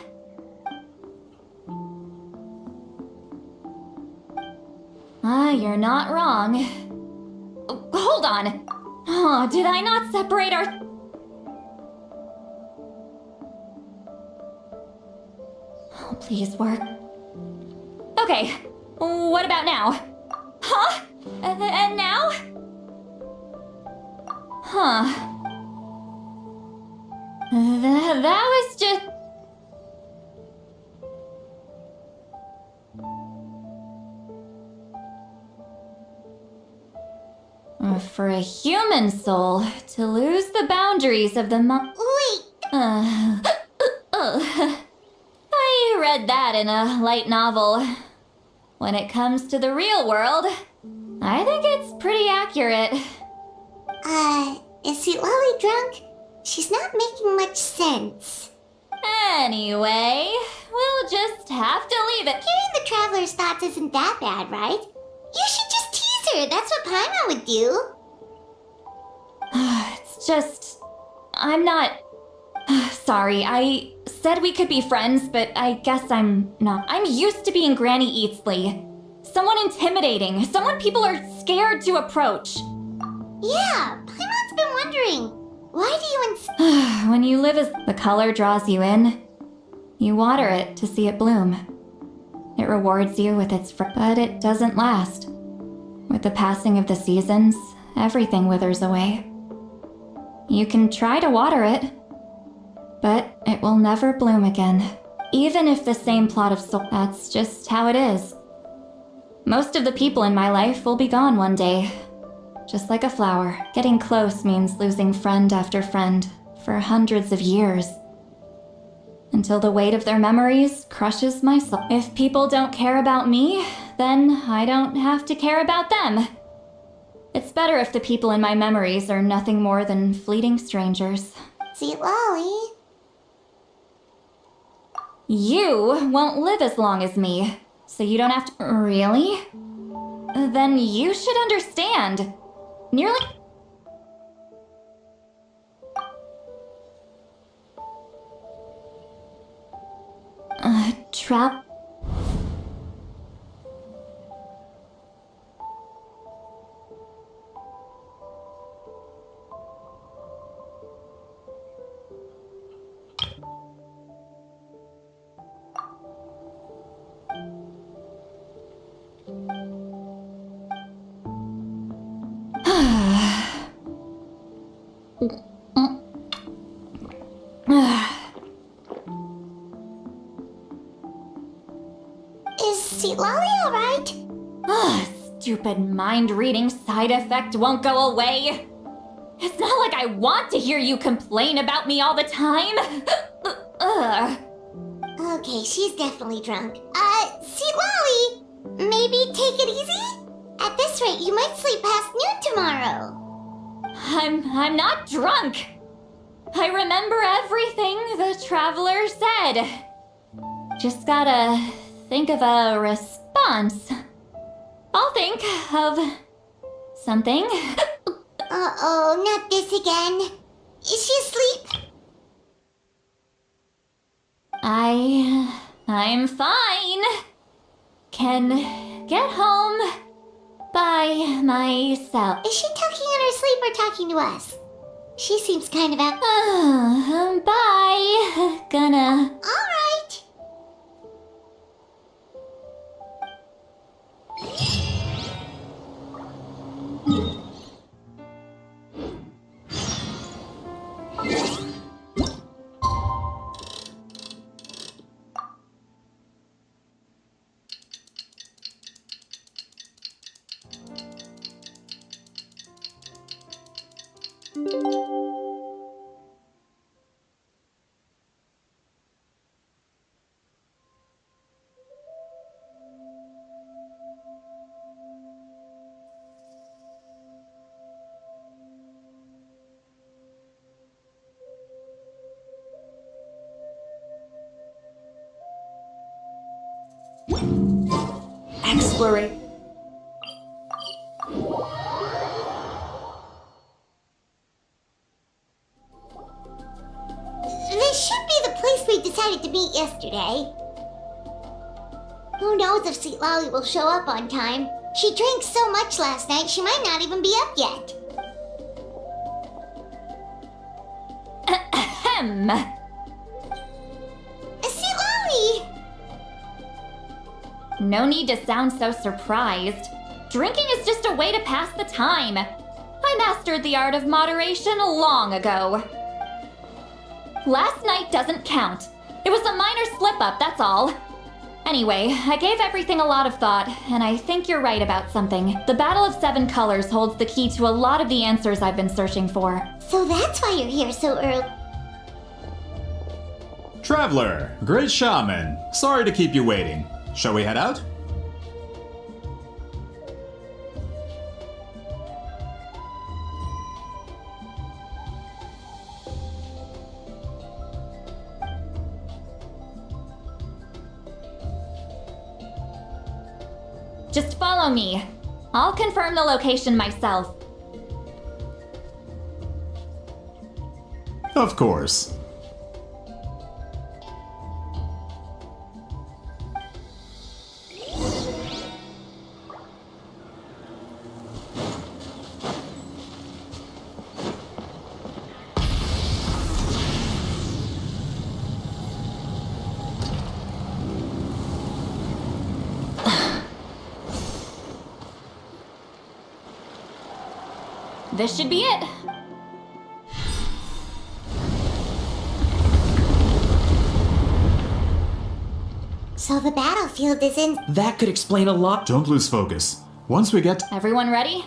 You're not wrong. Hold on. Oh, did I not separate our... Oh, please work. Okay, what about now? Huh? And now? Huh. That was just... For a human soul, to lose the boundaries of the Wait! I read that in a light novel. When it comes to the real world, I think it's pretty accurate. Is Citlali drunk? She's not making much sense. Anyway, we'll just have to leave it. Hearing the traveler's thoughts isn't that bad, right? You should just tease her. That's what Paimon would do. It's just... I'm not... Sorry, I said we could be friends, but I guess I'm not. I'm used to being Granny Eatsley. Someone intimidating, someone people are scared to approach. Yeah, Paimon's been wondering. Why do you When you live as the color draws you in, you water it to see it bloom. It rewards you with its but it doesn't last. With the passing of the seasons, everything withers away. You can try to water it, but it will never bloom again. Even if the same plot of soul, that's just how it is. Most of the people in my life will be gone one day. Just like a flower, getting close means losing friend after friend for hundreds of years. Until the weight of their memories crushes my soul. If people don't care about me, then I don't have to care about them. It's better if the people in my memories are nothing more than fleeting strangers. Citlali? You won't live as long as me, so you don't have to... Really? Then you should understand. Nearly... Trap... Is Citlali alright? Stupid mind-reading side effect won't go away. It's not like I want to hear you complain about me all the time. Okay, she's definitely drunk. Citlali! Maybe take it easy? At this rate, you might sleep past noon tomorrow. I'm not drunk. I remember everything the traveler said. Just gotta think of a response. I'll think of something. Uh-oh, not this again. Is she asleep? I'm fine. Can get home by myself. Is she talking in her sleep or talking to us? She seems kind of out. Bye. Gonna... Alright. Exploration. This should be the place we decided to meet yesterday. Who knows if Citlali will show up on time? She drank so much last night, she might not even be up yet. Ahem. Citlali! no need to sound so surprised. Drinking is just a way to pass the time. I mastered the art of moderation long ago. Last night doesn't count. It was a minor slip-up, that's all. Anyway, I gave everything a lot of thought, and I think you're right about something. The Battle of Seven Colors holds the key to a lot of the answers I've been searching for. So that's why you're here so early. Traveler, great shaman. Sorry to keep you waiting. Shall we head out? Just follow me. I'll confirm the location myself. Of course. This should be it. So the battlefield is in... That could explain a lot. Don't lose focus. Once we get... Everyone ready?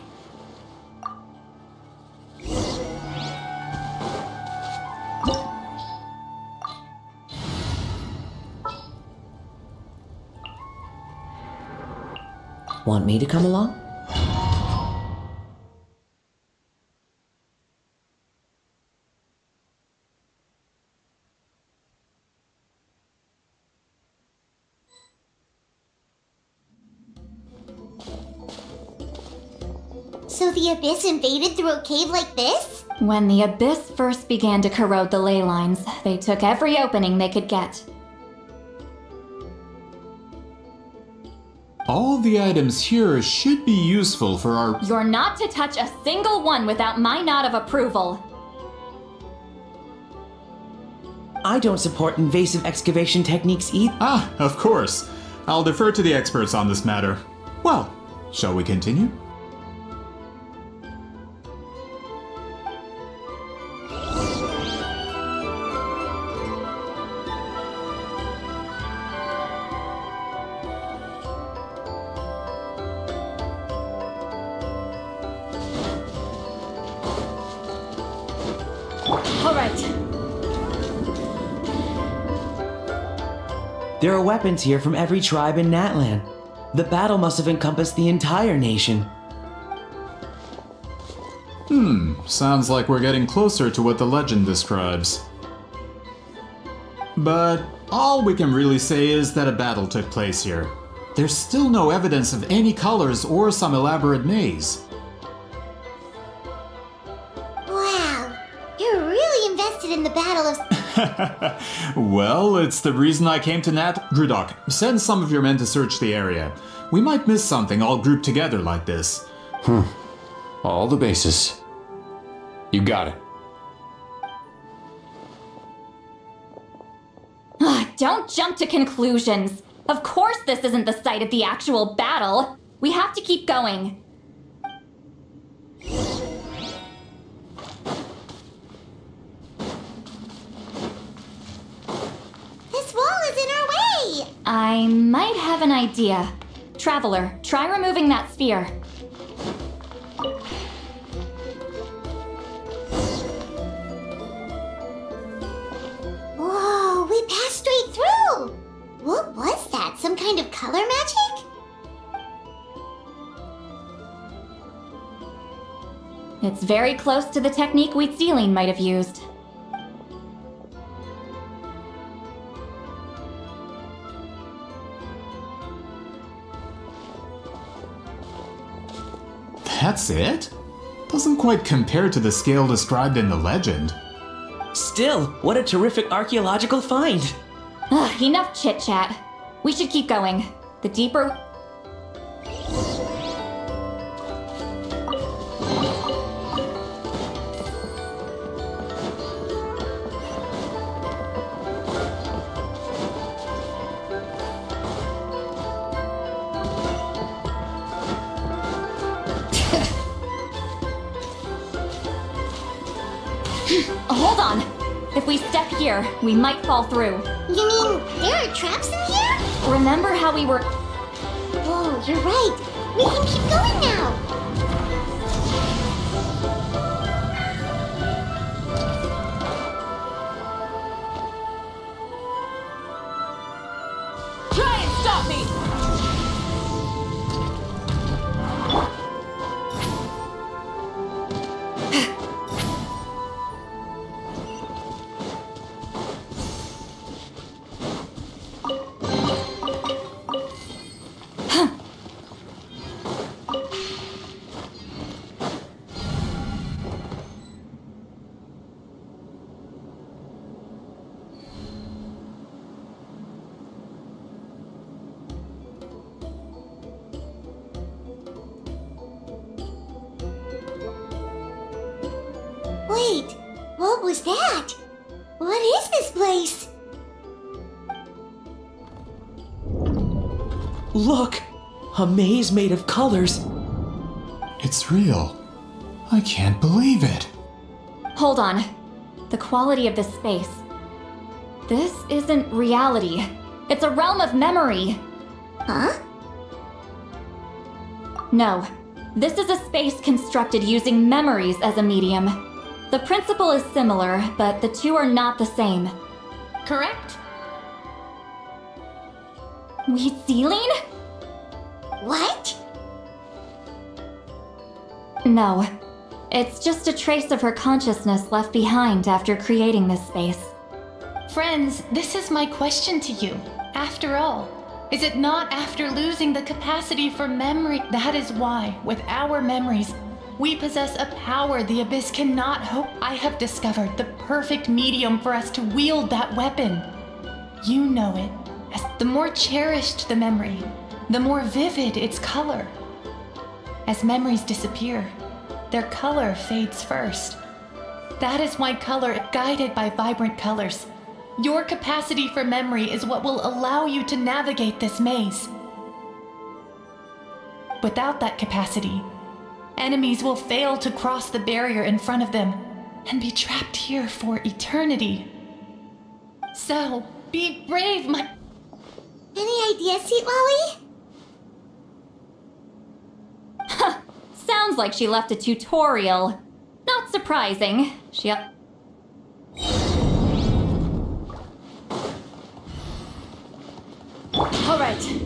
Want me to come along? So the Abyss invaded through a cave like this? When the Abyss first began to corrode the ley lines, they took every opening they could get. All the items here should be useful for our... You're not to touch a single one without my nod of approval. I don't support invasive excavation techniques either. Ah, of course. I'll defer to the experts on this matter. Well, shall we continue? All right. There are weapons here from every tribe in Natlan. The battle must have encompassed the entire nation. Sounds like we're getting closer to what the legend describes. But all we can really say is that a battle took place here. There's still no evidence of any colors or some elaborate maze. Wow, you're really invested in the Battle of... Well, it's the reason I came to Grudok, send some of your men to search the area. We might miss something all grouped together like this. All the bases. You got it. Don't jump to conclusions. Of course this isn't the site of the actual battle. We have to keep going. This wall is in our way! I might have an idea. Traveler, try removing that sphere. Whoa, we passed straight through! What was that? Some kind of color magic? It's very close to the technique Citlali might have used. That's it? Doesn't quite compare to the scale described in the legend. Still, what a terrific archaeological find! Enough chit-chat. We should keep going. The deeper... Hold on. If we step here, we might fall through. You mean there are traps in here? Remember how we were... Whoa, you're right. We can keep going now. Try and stop me! Wait, what was that? What is this place? Look! A maze made of colors. It's real. I can't believe it. Hold on. The quality of this space. This isn't reality. It's a realm of memory. Huh? No. This is a space constructed using memories as a medium. The principle is similar, but the two are not the same. Correct? Citlali? What? No. It's just a trace of her consciousness left behind after creating this space. Friends, this is my question to you. After all, is it not after losing the capacity for memory? That is why, with our memories, we possess a power the Abyss cannot hope. I have discovered the perfect medium for us to wield that weapon. You know it. As the more cherished the memory, the more vivid its color. As memories disappear, their color fades first. That is why color is guided by vibrant colors. Your capacity for memory is what will allow you to navigate this maze. Without that capacity, enemies will fail to cross the barrier in front of them and be trapped here for eternity. So, be brave, my... Any ideas, Citlali? Sounds like she left a tutorial. Not surprising. She... All right.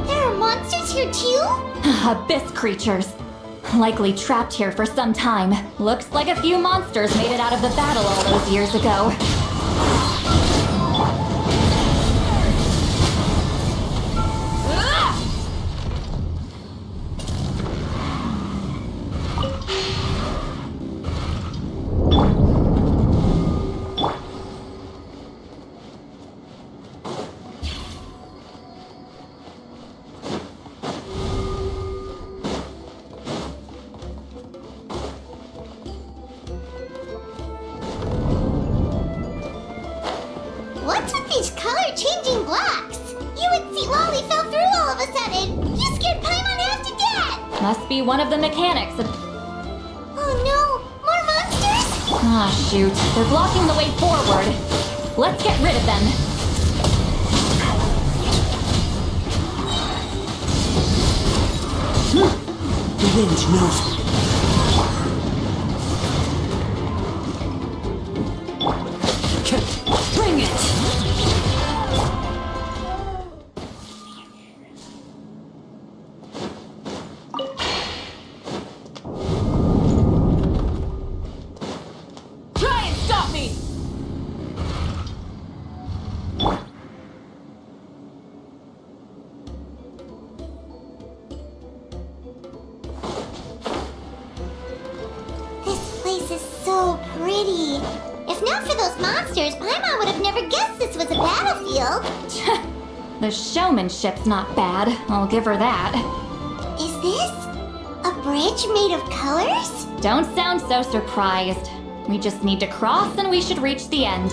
There are monsters here too? Abyss creatures. Likely trapped here for some time. Looks like a few monsters made it out of the battle all those years ago. What's with these color-changing blocks? You and Citlali fell through all of a sudden. You scared Paimon half to death. Must be one of the mechanics of... Oh no, more monsters? Ah, shoot. They're blocking the way forward. Let's get rid of them. The wind knows me. Bring it! Try and stop me! not for those monsters, Paimon would have never guessed this was a battlefield. The showmanship's not bad, I'll give her that. Is this a bridge made of colors? Don't sound so surprised. We just need to cross and we should reach the end.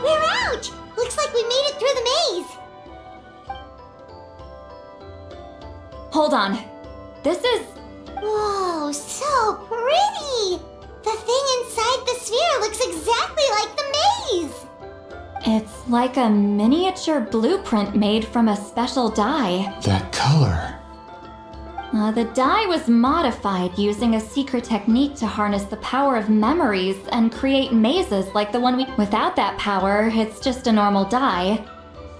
We're out! Looks like we made it through the maze. Hold on. This is... Whoa, so pretty! The thing inside the sphere looks exactly like the maze! It's like a miniature blueprint made from a special dye. That color. The dye was modified using a secret technique to harness the power of memories and create mazes like the one we... Without that power, it's just a normal dye.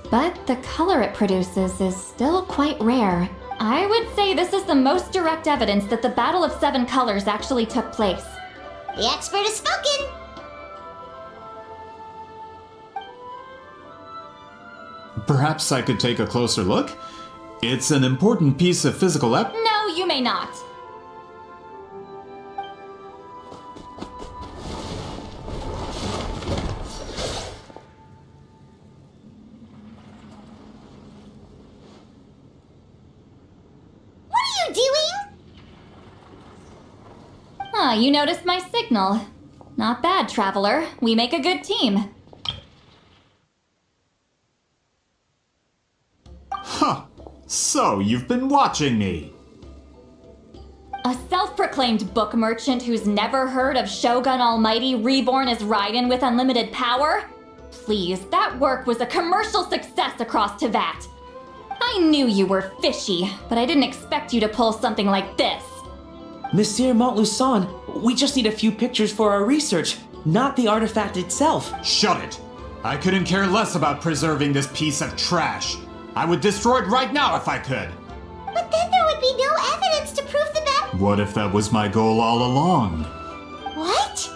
But the color it produces is still quite rare. I would say this is the most direct evidence that the Battle of Seven Colors actually took place. The expert has spoken! Perhaps I could take a closer look? It's an important piece of physical No, you may not. What are you doing? Ah, you noticed my signal. Not bad, Traveler. We make a good team. Huh. So, you've been watching me. A self-proclaimed book merchant who's never heard of Shogun Almighty reborn as Raiden with unlimited power? Please, that work was a commercial success across Teyvat. I knew you were fishy, but I didn't expect you to pull something like this. Monsieur Montluçon, we just need a few pictures for our research, not the artifact itself. Shut it! I couldn't care less about preserving this piece of trash. I would destroy it right now if I could. But then there would be no evidence to prove the battle. What if that was my goal all along? What?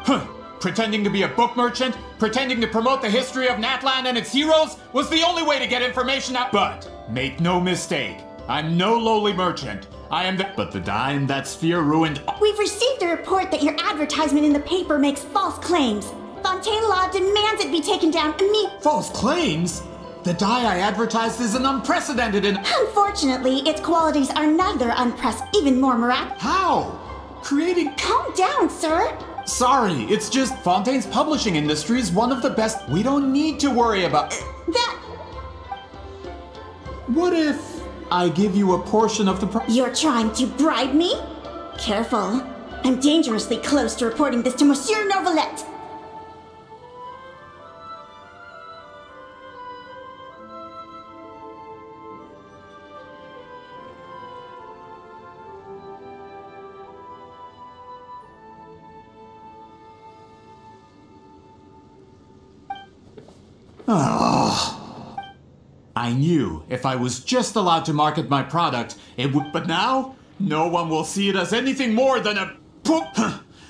Huh. Pretending to be a book merchant, pretending to promote the history of Natlan and its heroes was the only way to get information out. But, make no mistake, I'm no lowly merchant. I am the... But the dye in that sphere ruined... We've received a report that your advertisement in the paper makes false claims. Fontaine Law demands it be taken down immediately. False claims? The dye I advertised is an unprecedented and... Unfortunately, its qualities are neither even more miraculous. How? Creating... Calm down, sir. Sorry, it's just Fontaine's publishing industry is one of the best. We don't need to worry about... That... What if I give you a portion of the... You're trying to bribe me? Careful. I'm dangerously close to reporting this to Monsieur Novelette. Oh. I knew if I was just allowed to market my product, it would. But now, no one will see it as anything more than a.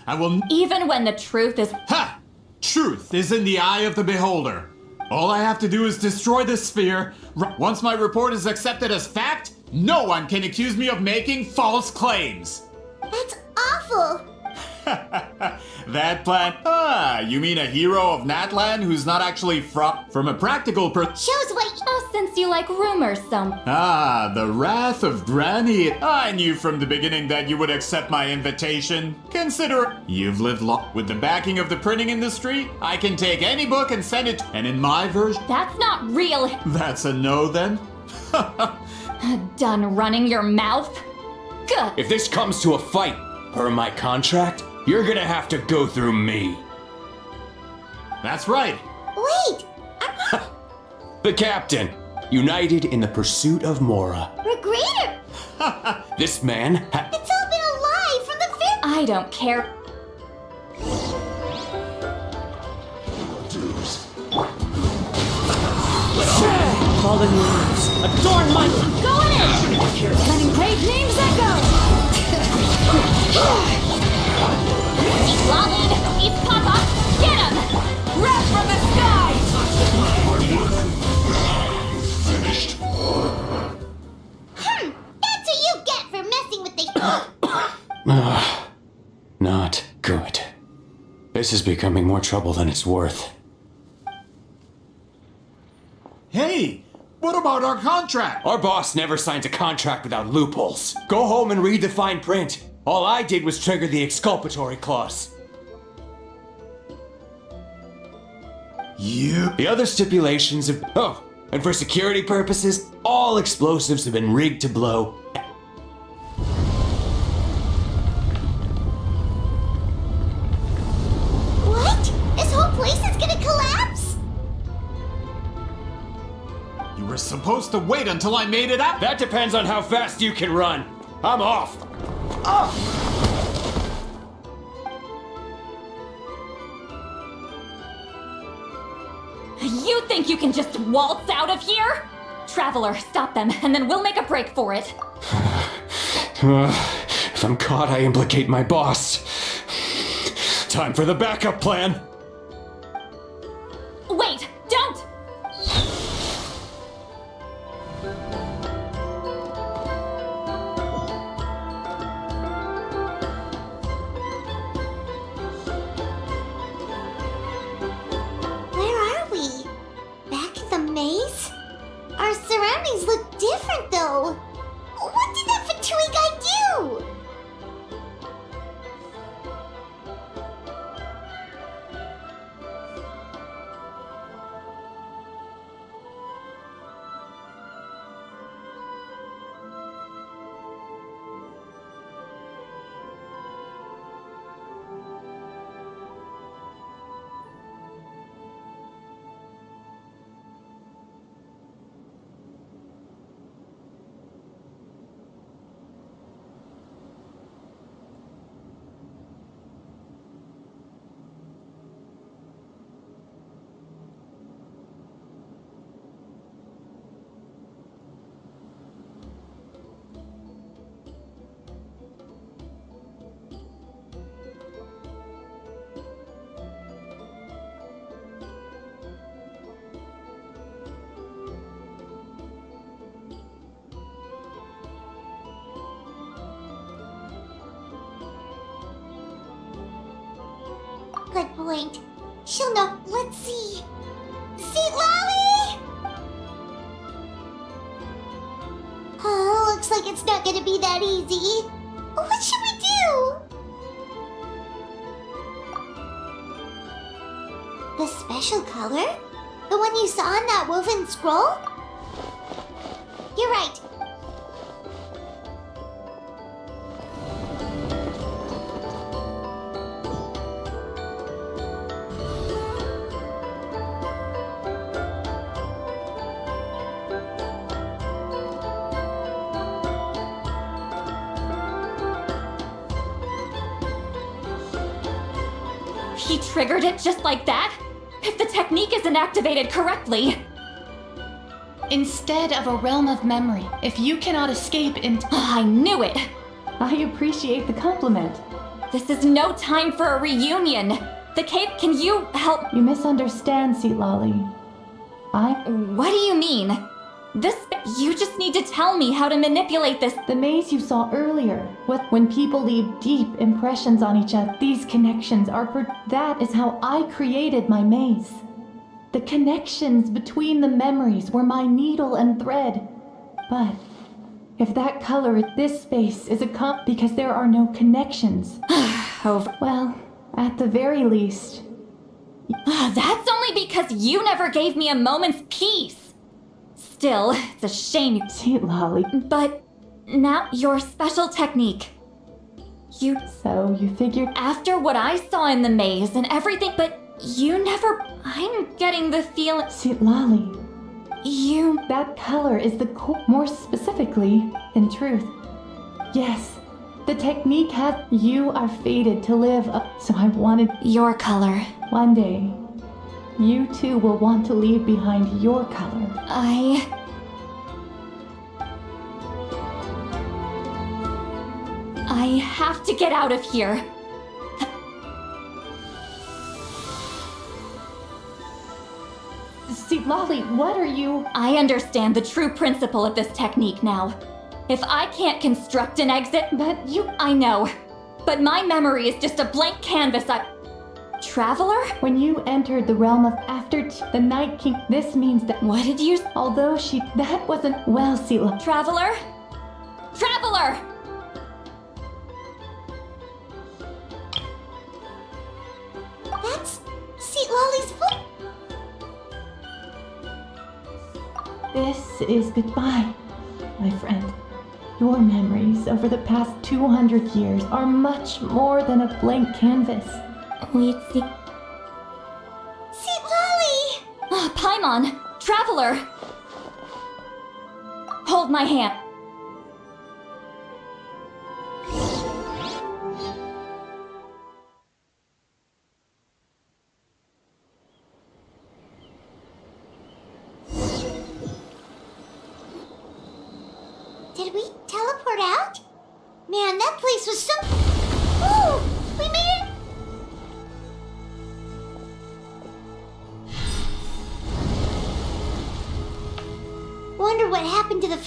I will. Even when the truth is. Ha! Truth is in the eye of the beholder. All I have to do is destroy this sphere. Once my report is accepted as fact, no one can accuse me of making false claims. That's awful. That plan? Ah, you mean a hero of Natlan who's not actually from a practical Shows what... Oh, since you like rumors so... Ah, the wrath of Granny. I knew from the beginning that you would accept my invitation. Consider you've lived long. With the backing of the printing industry, I can take any book and send it. And in my version... That's not real. That's a no then? Done running your mouth? Gah. If this comes to a fight, per my contract, you're gonna have to go through me. That's right. Wait! The captain, united in the pursuit of Mora. Regrader! This man It's all been a lie from the fifth... I don't care. Fallen leaves, adorn my... I'm going in! Letting great names echo! Citlali, East Papa, Not good. This is becoming more trouble than it's worth. Hey, what about our contract? Our boss never signs a contract without loopholes. Go home and read the fine print. All I did was trigger the exculpatory clause. The other stipulations have... Oh, and for security purposes, all explosives have been rigged to blow. What? This whole place is gonna collapse? You were supposed to wait until I made it up. That depends on how fast you can run. I'm off. You think you can just waltz out of here? Traveler, stop them, and then we'll make a break for it. If I'm caught, I implicate my boss. Time for the backup plan. Wait, don't! Where are we? Back at the maze? Our surroundings look different though. What did that Fatui guy do? Good point. She'll know. Let's see. Citlali! Oh, looks like it's not gonna be that easy. What should we do? The special color? The one you saw in that woven scroll? You're right. He triggered it just like that? If the technique isn't activated correctly. Instead of a realm of memory, if you cannot escape into... I knew it! I appreciate the compliment. This is no time for a reunion. The Cape, can you help? You misunderstand, Citlali. What do you mean? You just need to tell me how to manipulate this. The maze you saw earlier, when people leave deep impressions on each other, these connections are that is how I created my maze. The connections between the memories were my needle and thread. But if that color at this space is because there are no connections. Well, at the very least. That's only because you never gave me a moment's peace. Still, it's a shame. Citlali. But now your special technique. So you figured after what I saw in the maze and everything, but you never. I'm getting the feeling. Citlali. That color is the core. More specifically, in truth. Yes, the technique you are fated to live up. So I wanted your color. One day, you too will want to leave behind your color. I have to get out of here. Citlali, what are you? I understand the true principle of this technique now. If I can't construct an exit, but you... I know. But my memory is just a blank canvas. Traveler? When you entered the realm of the Night King, this means that... What did you... Although that wasn't... Well, Citlali. Traveler? Traveler! That's Citlali's foot. This is goodbye, my friend. Your memories over the past 200 years are much more than a blank canvas. Wait, Citlali! Paimon! Traveler! Hold my hand. Did we teleport out? Man, that place was so... Ooh! We made it! Wonder what happened to the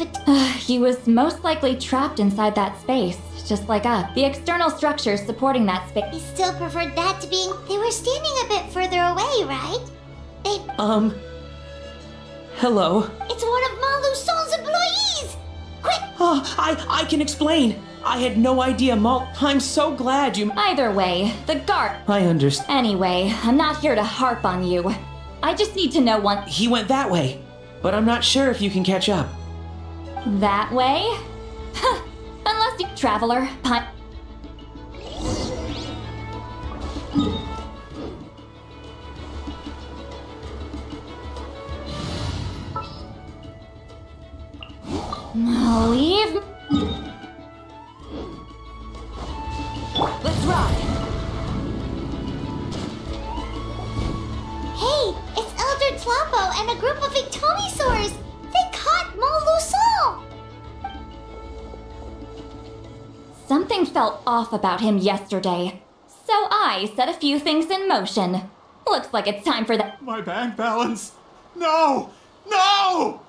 He was most likely trapped inside that space, just like us. The external structures supporting that space. He still preferred that to being... They were standing a bit further away, right? Hello? It's one of Maluson's employees! Quick! Oh, I can explain. I had no idea, Mal. I'm so glad you... Either way, the guard... I understand. Anyway, I'm not here to harp on you. I just need to know one... He went that way, but I'm not sure if you can catch up. That way? Huh. Unless you... Traveler, Leave... Let's ride! Hey, it's Elder Tlapo and a group of Itomisaurs! They caught Maluson! Something felt off about him yesterday, so I set a few things in motion. Looks like it's time for that. My bank balance! No! No!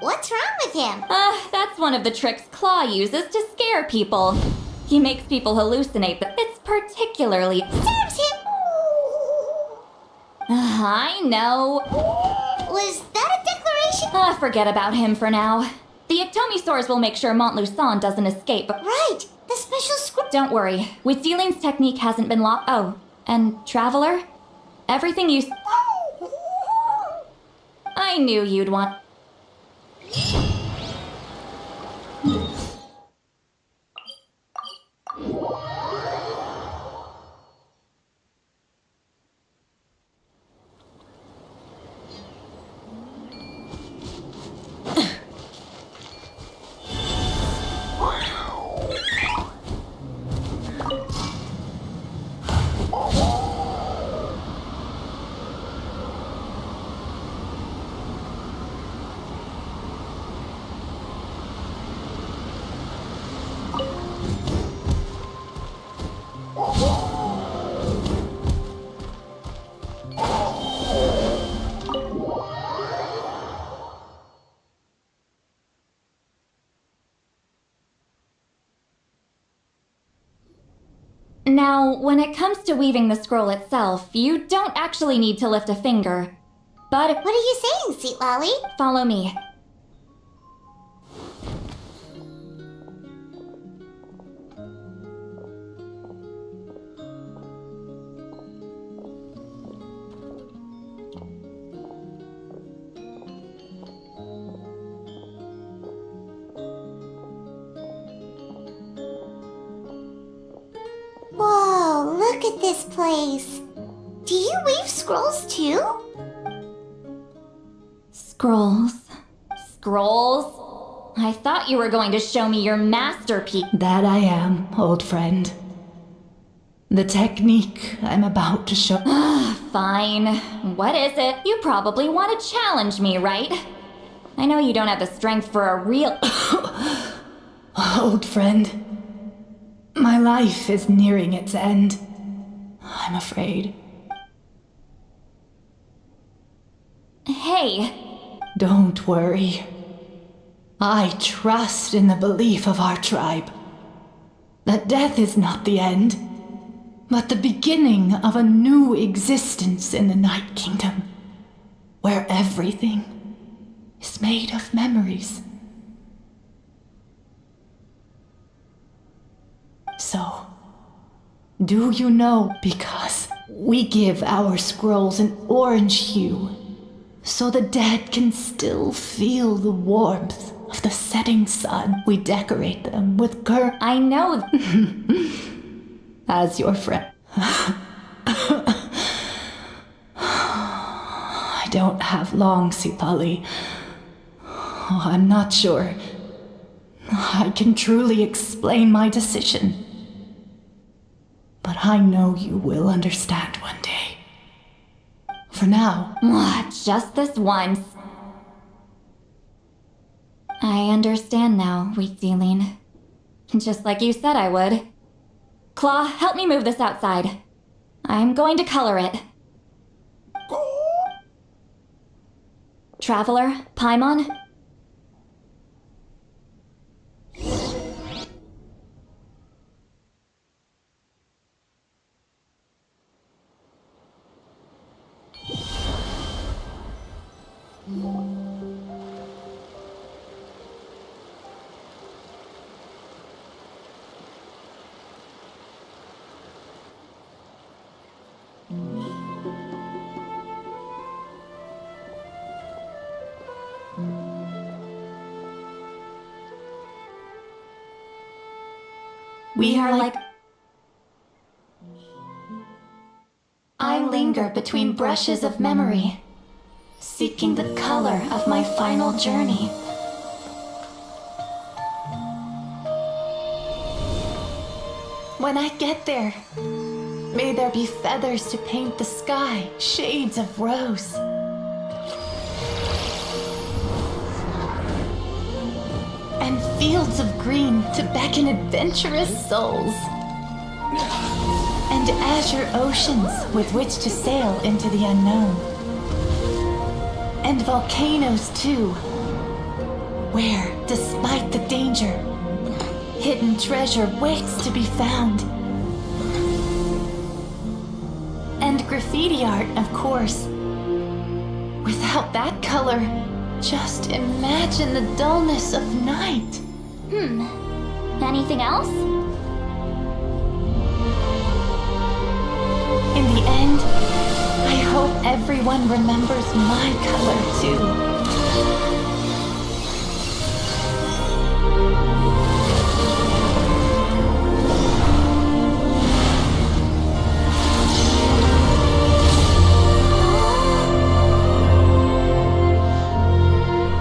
What's wrong with him? That's one of the tricks Claw uses to scare people. He makes people hallucinate, but it's particularly... Serves him! I know. Was that a declaration? Forget about him for now. The Ectomisaurs will make sure Montluçon doesn't escape. Right! The special script. Don't worry. Huitzilin's technique hasn't been locked. Oh, and Traveler? Everything you... I knew you'd want... Now, when it comes to weaving the scroll itself, you don't actually need to lift a finger. But... What are you saying, Citlali? Follow me. Whoa, look at this place. Do you weave scrolls too? Scrolls. Scrolls? I thought you were going to show me your masterpiece. That I am, old friend. The technique I'm about to show... Fine. What is it? You probably want to challenge me, right? I know you don't have the strength for a real... Old friend. My life is nearing its end. I'm afraid. Hey. Don't worry. I trust in the belief of our tribe that death is not the end, but the beginning of a new existence in the Night Kingdom, where everything is made of memories. So, do you know, because we give our scrolls an orange hue, so the dead can still feel the warmth of the setting sun. We decorate them with I know. As your friend. I don't have long, Citlali. Oh, I'm not sure I can truly explain my decision. But I know you will understand one day. For now. Just this once. I understand now, Wheatsealing. Just like you said I would. Claw, help me move this outside. I'm going to color it. Traveler, Paimon? We are like... I linger between brushes of memory, seeking the color of my final journey. When I get there, may there be feathers to paint the sky, shades of rose. And fields of green to beckon adventurous souls. And azure oceans with which to sail into the unknown. And volcanoes too, where, despite the danger, hidden treasure waits to be found. And graffiti art, of course. Without that color, just imagine the dullness of night. Anything else? In the end, I hope everyone remembers my color too.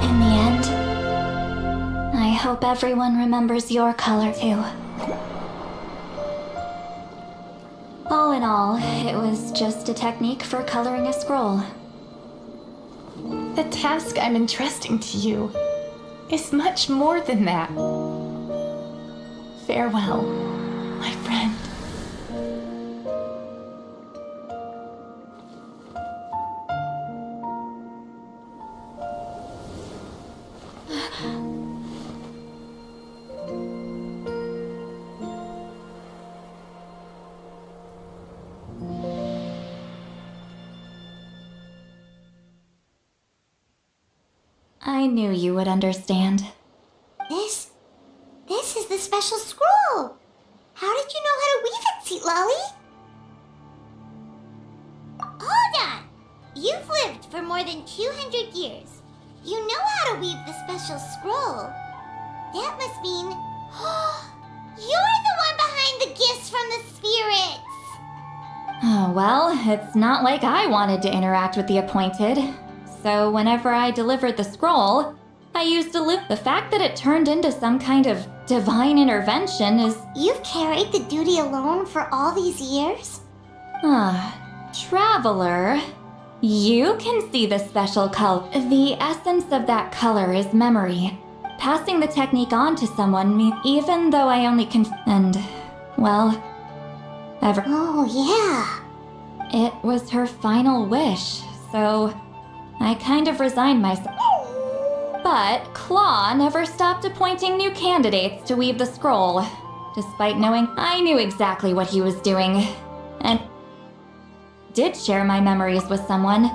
In the end, I hope everyone remembers your color too. All in all, it was just a technique for coloring a scroll. The task I'm entrusting to you is much more than that. Farewell, my friend. I knew you would understand. This is the special scroll. How did you know how to weave it, Citlali? Hold on. You've lived for more than 200 years. You know how to weave the special scroll. That must mean you're the one behind the gifts from the spirits. Oh, well, it's not like I wanted to interact with the appointed. So whenever I delivered the scroll, I used a loop. The fact that it turned into some kind of divine intervention is... You've carried the duty alone for all these years? Traveler, you can see the special color. The essence of that color is memory. Passing the technique on to someone, even though I only can... And, well, ever... Oh, yeah. It was her final wish, so I kind of resigned myself. But Claw never stopped appointing new candidates to weave the scroll, despite knowing I knew exactly what he was doing, and did share my memories with someone.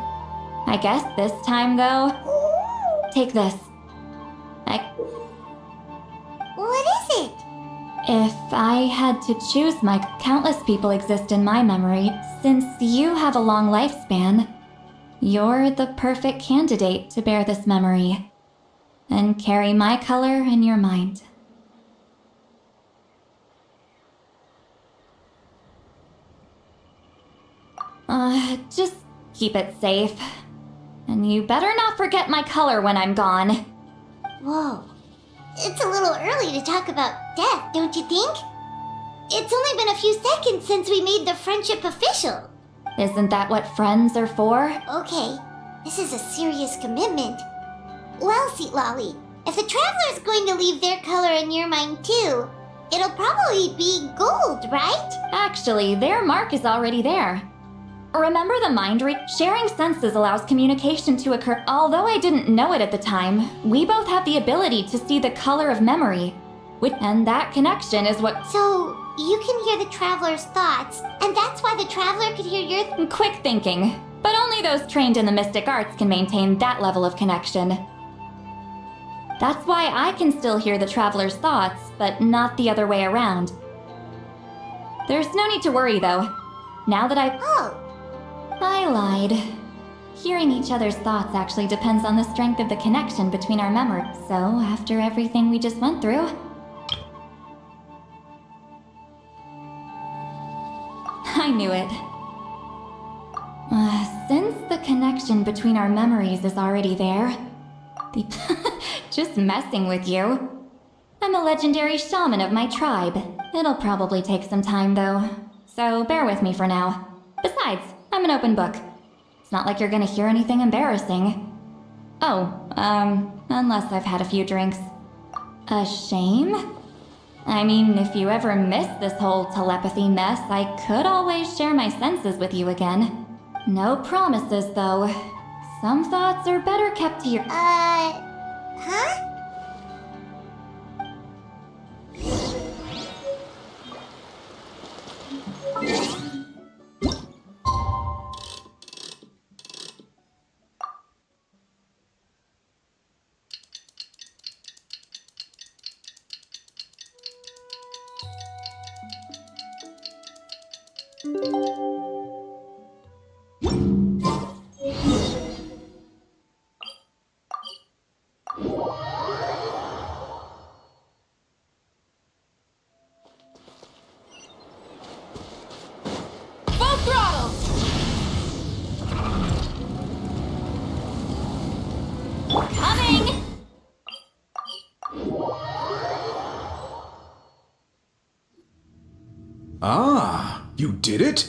I guess this time, though, take this. What is it? If I had to choose, countless people exist in my memory. Since you have a long lifespan, you're the perfect candidate to bear this memory and carry my color in your mind. Just keep it safe. And you better not forget my color when I'm gone. Whoa. It's a little early to talk about death, don't you think? It's only been a few seconds since we made the friendship official. Isn't that what friends are for? Okay, this is a serious commitment. Well, Citlali, if the Traveler's going to leave their color in your mind too, it'll probably be gold, right? Actually, their mark is already there. Remember the mind read? Sharing senses allows communication to occur. Although I didn't know it at the time, we both have the ability to see the color of memory. And that connection is what... So, you can hear the Traveler's thoughts, and that's why the Traveler could hear your... Quick thinking. But only those trained in the mystic arts can maintain that level of connection. That's why I can still hear the Traveler's thoughts, but not the other way around. There's no need to worry, though. Now that I lied. Hearing each other's thoughts actually depends on the strength of the connection between our memories. So, after everything we just went through... I knew it. Since the connection between our memories is already there... Just messing with you. I'm a legendary shaman of my tribe. It'll probably take some time, though. So, bear with me for now. Besides, I'm an open book. It's not like you're gonna hear anything embarrassing. Unless I've had a few drinks. A shame? I mean, if you ever miss this whole telepathy mess, I could always share my senses with you again. No promises, though. Some thoughts are better kept to your... Huh? Ah, you did it?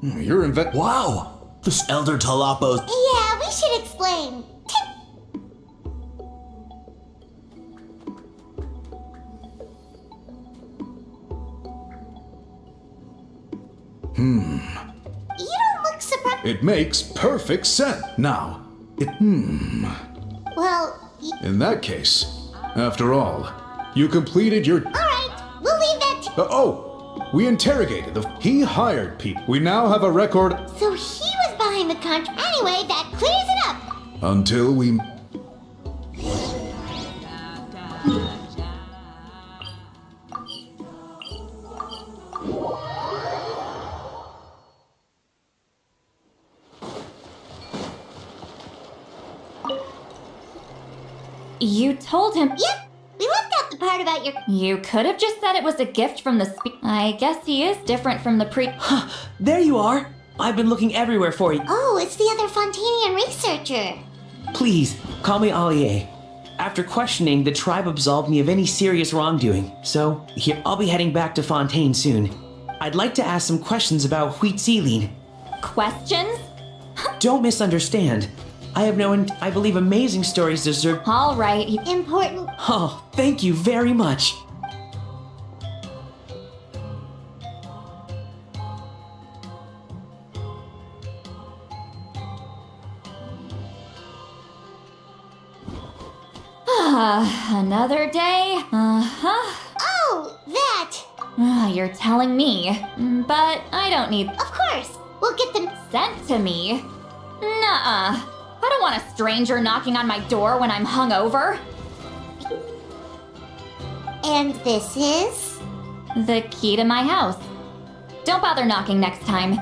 You're Wow! This Elder Talapo's... Yeah, we should explain. You don't look surprised. It makes perfect sense. Now, Well, in that case, after all, you completed your... Alright, we'll leave that we interrogated he hired people. We now have a record... So he was behind the contract. Anyway, that clears it up. Until we... You told him... Yep, we left out the part about your... You could have just said it was a gift from the I guess he is different from the There you are! I've been looking everywhere for you. Oh, it's the other Fontanian researcher. Please, call me Allier. After questioning, the tribe absolved me of any serious wrongdoing. So, here, I'll be heading back to Fontaine soon. I'd like to ask some questions about Citlali. Questions? Don't misunderstand. I have known, I believe, amazing stories deserve... All right. Important. Oh, thank you very much. Another day? Uh-huh. Oh, that! You're telling me. But I don't need Of course! We'll get them sent to me. Nuh-uh. I don't want a stranger knocking on my door when I'm hungover. And this is? The key to my house. Don't bother knocking next time.